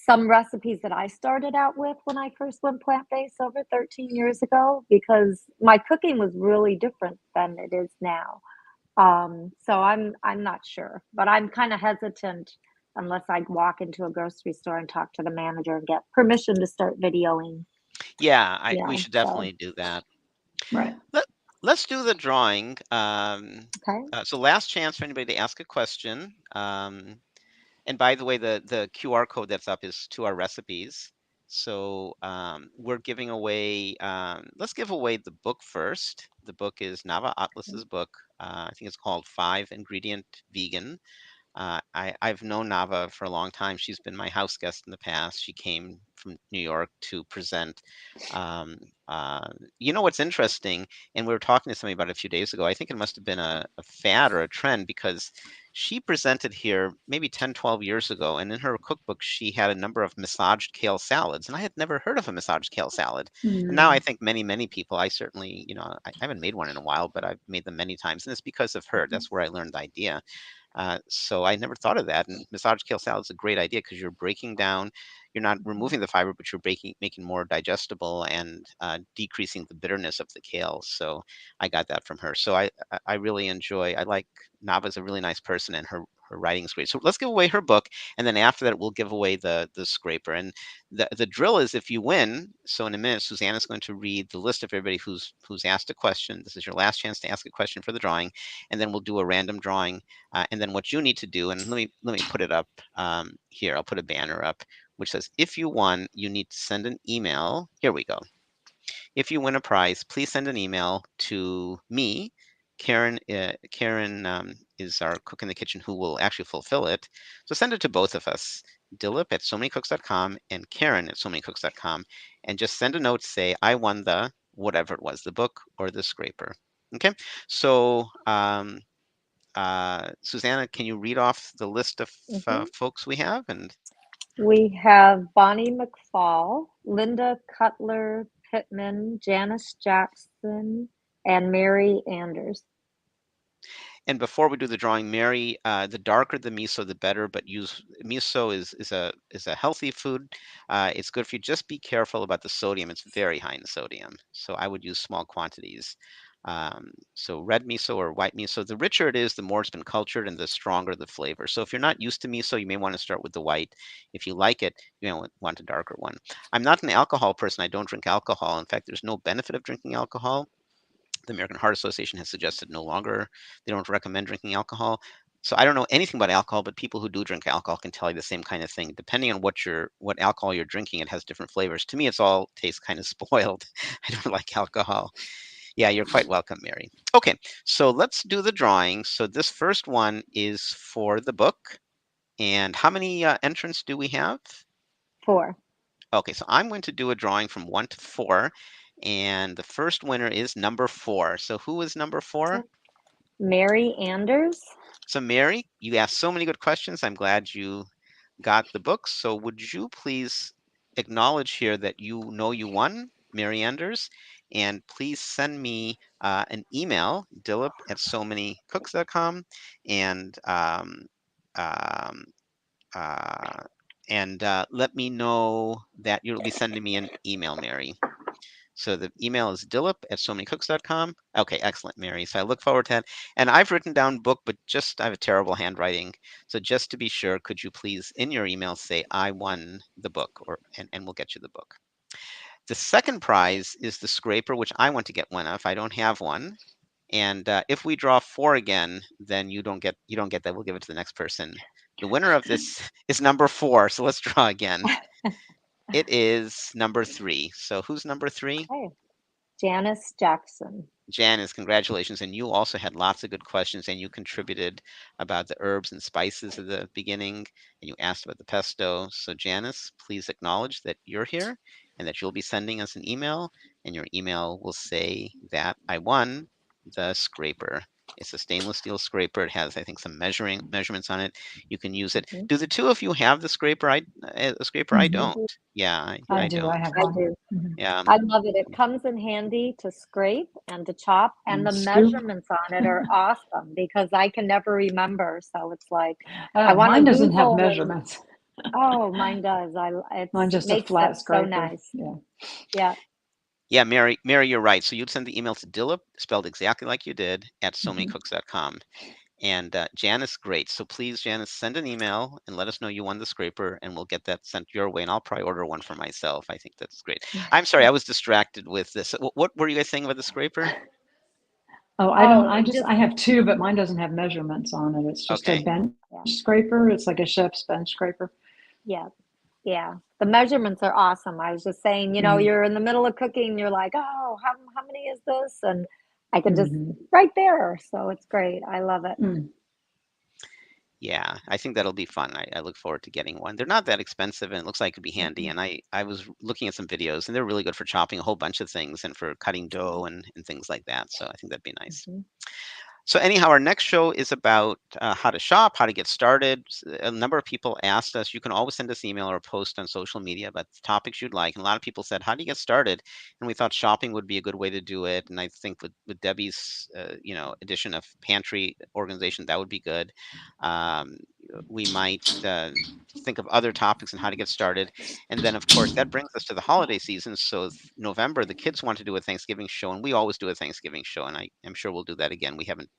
some recipes that I started out with when I first went plant-based over 13 years ago, because my cooking was really different than it is now. So I'm not sure, but I'm kind of hesitant unless I walk into a grocery store and talk to the manager and get permission to start videoing. Yeah, we Yeah, should so definitely do that. Right. Let, let's do the drawing. Okay. So last chance for anybody to ask a question. And by the way, the QR code that's up is to our recipes. So we're giving away, let's give away the book first. The book is Nava Atlas's book. I think it's called 5-Ingredient Vegan. I've known Nava for a long time. She's been my house guest in the past. She came from New York to present. Um, you know what's interesting, and we were talking to somebody about it a few days ago. I think it must have been a fad or a trend because she presented here maybe 10, 12 years ago. And in her cookbook, she had a number of massaged kale salads. And I had never heard of a massaged kale salad. And now I think many, many people, I certainly, I haven't made one in a while, but I've made them many times. And it's because of her. That's where I learned the idea. So I never thought of that. And massaged kale salad is a great idea because you're breaking down, you're not removing the fiber, but you're making more digestible and decreasing the bitterness of the kale. So I got that from her. So I really enjoy, I like Nava's a really nice person and her writing is great. So let's give away her book. And then after that, we'll give away the scraper. And the drill is if you win, so in a minute, Susanna's going to read the list of everybody who's asked a question. This is your last chance to ask a question for the drawing. And then we'll do a random drawing. And then what you need to do, and let me put it up here. I'll put a banner up which says, if you won, you need to send an email. Here we go. If you win a prize, please send an email to me. Karen is our cook in the kitchen who will actually fulfill it. So send it to both of us, Dilip at SoManyCooks.com and Karen at SoManyCooks.com, and just send a note, say, I won the whatever it was, the book or the scraper. Okay, so Susanna, can you read off the list of folks we have? And we have Bonnie McFall, Linda Cutler Pittman, Janice Jackson, and Mary Anders. And before we do the drawing, Mary, the darker the miso, the better. But miso is a healthy food. It's good for you. Just be careful about the sodium. It's very high in sodium, so I would use small quantities. So red miso or white miso, the richer it is, the more it's been cultured and the stronger the flavor. So if you're not used to miso, you may want to start with the white. If you like it, you want a darker one. I'm not an alcohol person. I don't drink alcohol. In fact, there's no benefit of drinking alcohol. The American Heart Association has suggested no longer, they don't recommend drinking alcohol. So I don't know anything about alcohol, but people who do drink alcohol can tell you the same kind of thing. Depending on what alcohol you're drinking, it has different flavors. To me, it's all tastes kind of spoiled. I don't like alcohol. Yeah, you're quite welcome, Mary. Okay, so let's do the drawing. So this first one is for the book. And how many entrants do we have? 4. Okay, so I'm going to do a drawing from 1 to 4. And the first winner is number 4. So who is number 4? Mary Anders. So Mary, you asked so many good questions. I'm glad you got the book. So would you please acknowledge here that you know you won, Mary Anders? And please send me an email, Dilip at SoManyCooks.com, and let me know that you'll be sending me an email, Mary. So the email is Dilip at SoManyCooks.com. Okay, excellent, Mary. So I look forward to that. And I've written down book, but I have a terrible handwriting. So just to be sure, could you please, in your email, say, I won the book, and we'll get you the book. The second prize is the scraper, which I want to get one of. I don't have one. And if we draw 4 again, then you don't get that. We'll give it to the next person. The winner of this is number 4. So let's draw again. It is number 3. So who's number 3? Okay. Janice Jackson. Janice, congratulations. And you also had lots of good questions, and you contributed about the herbs and spices at the beginning, and you asked about the pesto. So Janice, please acknowledge that you're here and that you'll be sending us an email, and your email will say that I won the scraper. It's a stainless steel scraper. It has, I think, some measurements on it. You can use it. Do the two of you have the scraper? I don't. Yeah, I do. don't. I have I one. do. Yeah. I love it. It comes in handy to scrape and to chop, and the Scoop. measurements on it are awesome because I can never remember. So it's like I want Mine to doesn't have Google measurements. Oh, mine does. Mine just a makes flat it so scraper. nice. Yeah. Yeah. Yeah, Mary, you're right. So you'd send the email to Dilip, spelled exactly like you did, at SoManyCooks.com. And Janice, great. So please, Janice, send an email and let us know you won the scraper, and we'll get that sent your way. And I'll probably order one for myself. I think that's great. I'm sorry, I was distracted with this. What were you guys saying about the scraper? Oh, I don't. Oh, I have two, but mine doesn't have measurements on it. It's just Okay. a bench Yeah. scraper. It's like a chef's bench scraper. Yeah. Yeah. The measurements are awesome. I was just saying, you know, Mhm. you're in the middle of cooking, you're like, oh, how many is this? And I can just Mhm. right there. So it's great. I love it. Mm. Yeah, I think that'll be fun. I look forward to getting one. They're not that expensive, and it looks like it'd be handy. Mhm. And I was looking at some videos, and they're really good for chopping a whole bunch of things and for cutting dough and things like that. So I think that'd be nice. Mhm. So anyhow, our next show is about how to shop, how to get started. A number of people asked us. You can always send us an email or a post on social media about the topics you'd like. And a lot of people said, "How do you get started?" And we thought shopping would be a good way to do it. And I think with Debbie's addition of pantry organization, that would be good. Um, we might think of other topics and how to get started. And then, of course, that brings us to the holiday season. So November, the kids want to do a Thanksgiving show, and we always do a Thanksgiving show. And I'm sure we'll do that again. We haven't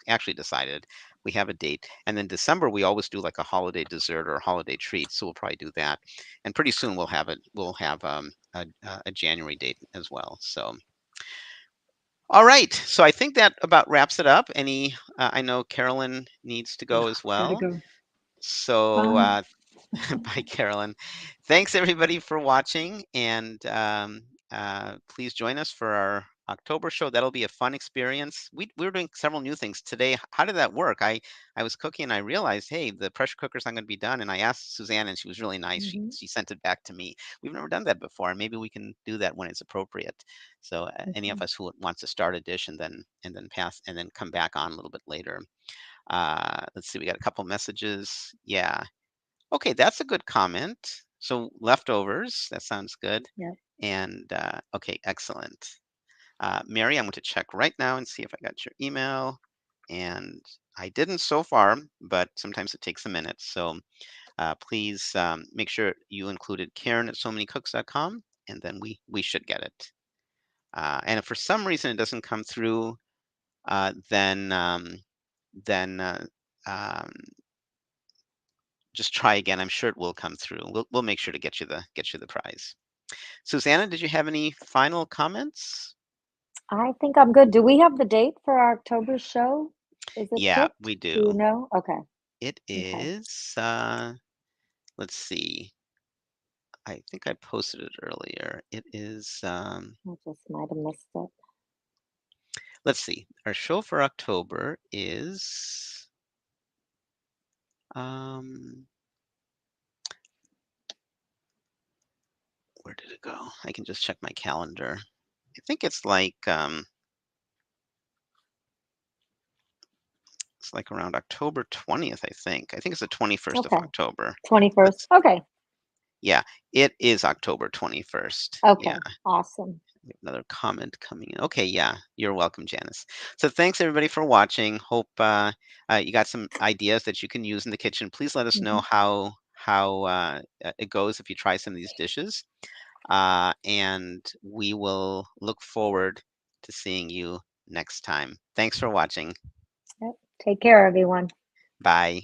actually decided. We have a date. And then December, we always do like a holiday dessert or a holiday treat. So we'll probably do that. And pretty soon we'll have a January date as well. So. All right. So I think that about wraps it up. I know Carolyn needs to go as Gotta well. go. So Bye. bye, Carolyn. Thanks everybody for watching, and please join us for our October show. That'll be a fun experience. We're doing several new things today. How did that work? I was cooking and I realized, hey, the pressure cooker's not going to be done. And I asked Suzanne, and she was really nice. Mhm. She sent it back to me. We've never done that before, and maybe we can do that when it's appropriate. So any of Mhm. us who wants to start a dish and then pass and then come back on a little bit later. Let's see, we got a couple messages. Yeah. Okay, that's a good comment. So leftovers, that sounds good. Yep. And okay, excellent. Mary, I'm going to check right now and see if I got your email. And I didn't so far, but sometimes it takes a minute. So please make sure you included Karen at SoManyCooks.com, and then we should get it. And if for some reason it doesn't come through, then just try again. I'm sure it will come through. We'll make sure to get you the prize. Susanna, did you have any final comments? I think I'm good. Do we have the date for our October show? Is it Yeah, picked? we Do do. you know? Okay. It Okay. is. Let's see. I think I posted it earlier. It is. I just might have missed it. Let's see. Our show for October is. Where did it go? I can just check my calendar. I think it's like around October 20th, I think. I think it's the 21st of Okay. October. 21st. Okay. Yeah, it is October 21st. Okay. Yeah, Awesome. we have another comment coming in. Okay, yeah, you're welcome, Janice. So thanks everybody for watching. Hope you got some ideas that you can use in the kitchen. Please let us know how it goes if you try some of these dishes. And we will look forward to seeing you next time. Thanks for watching. Yep. Take care, everyone. Bye.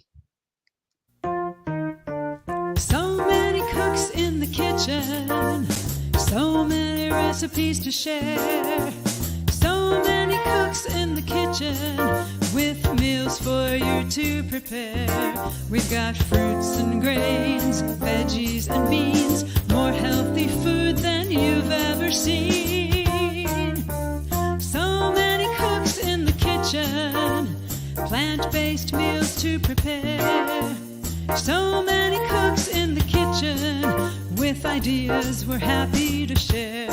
So many cooks in the kitchen, so many recipes to share. So many cooks in the kitchen with meals for you to prepare. We've got fruits and grains, veggies and beans, more healthy food than you've ever seen. So many cooks in the kitchen, plant-based meals to prepare. So many cooks in the kitchen with ideas we're happy to share.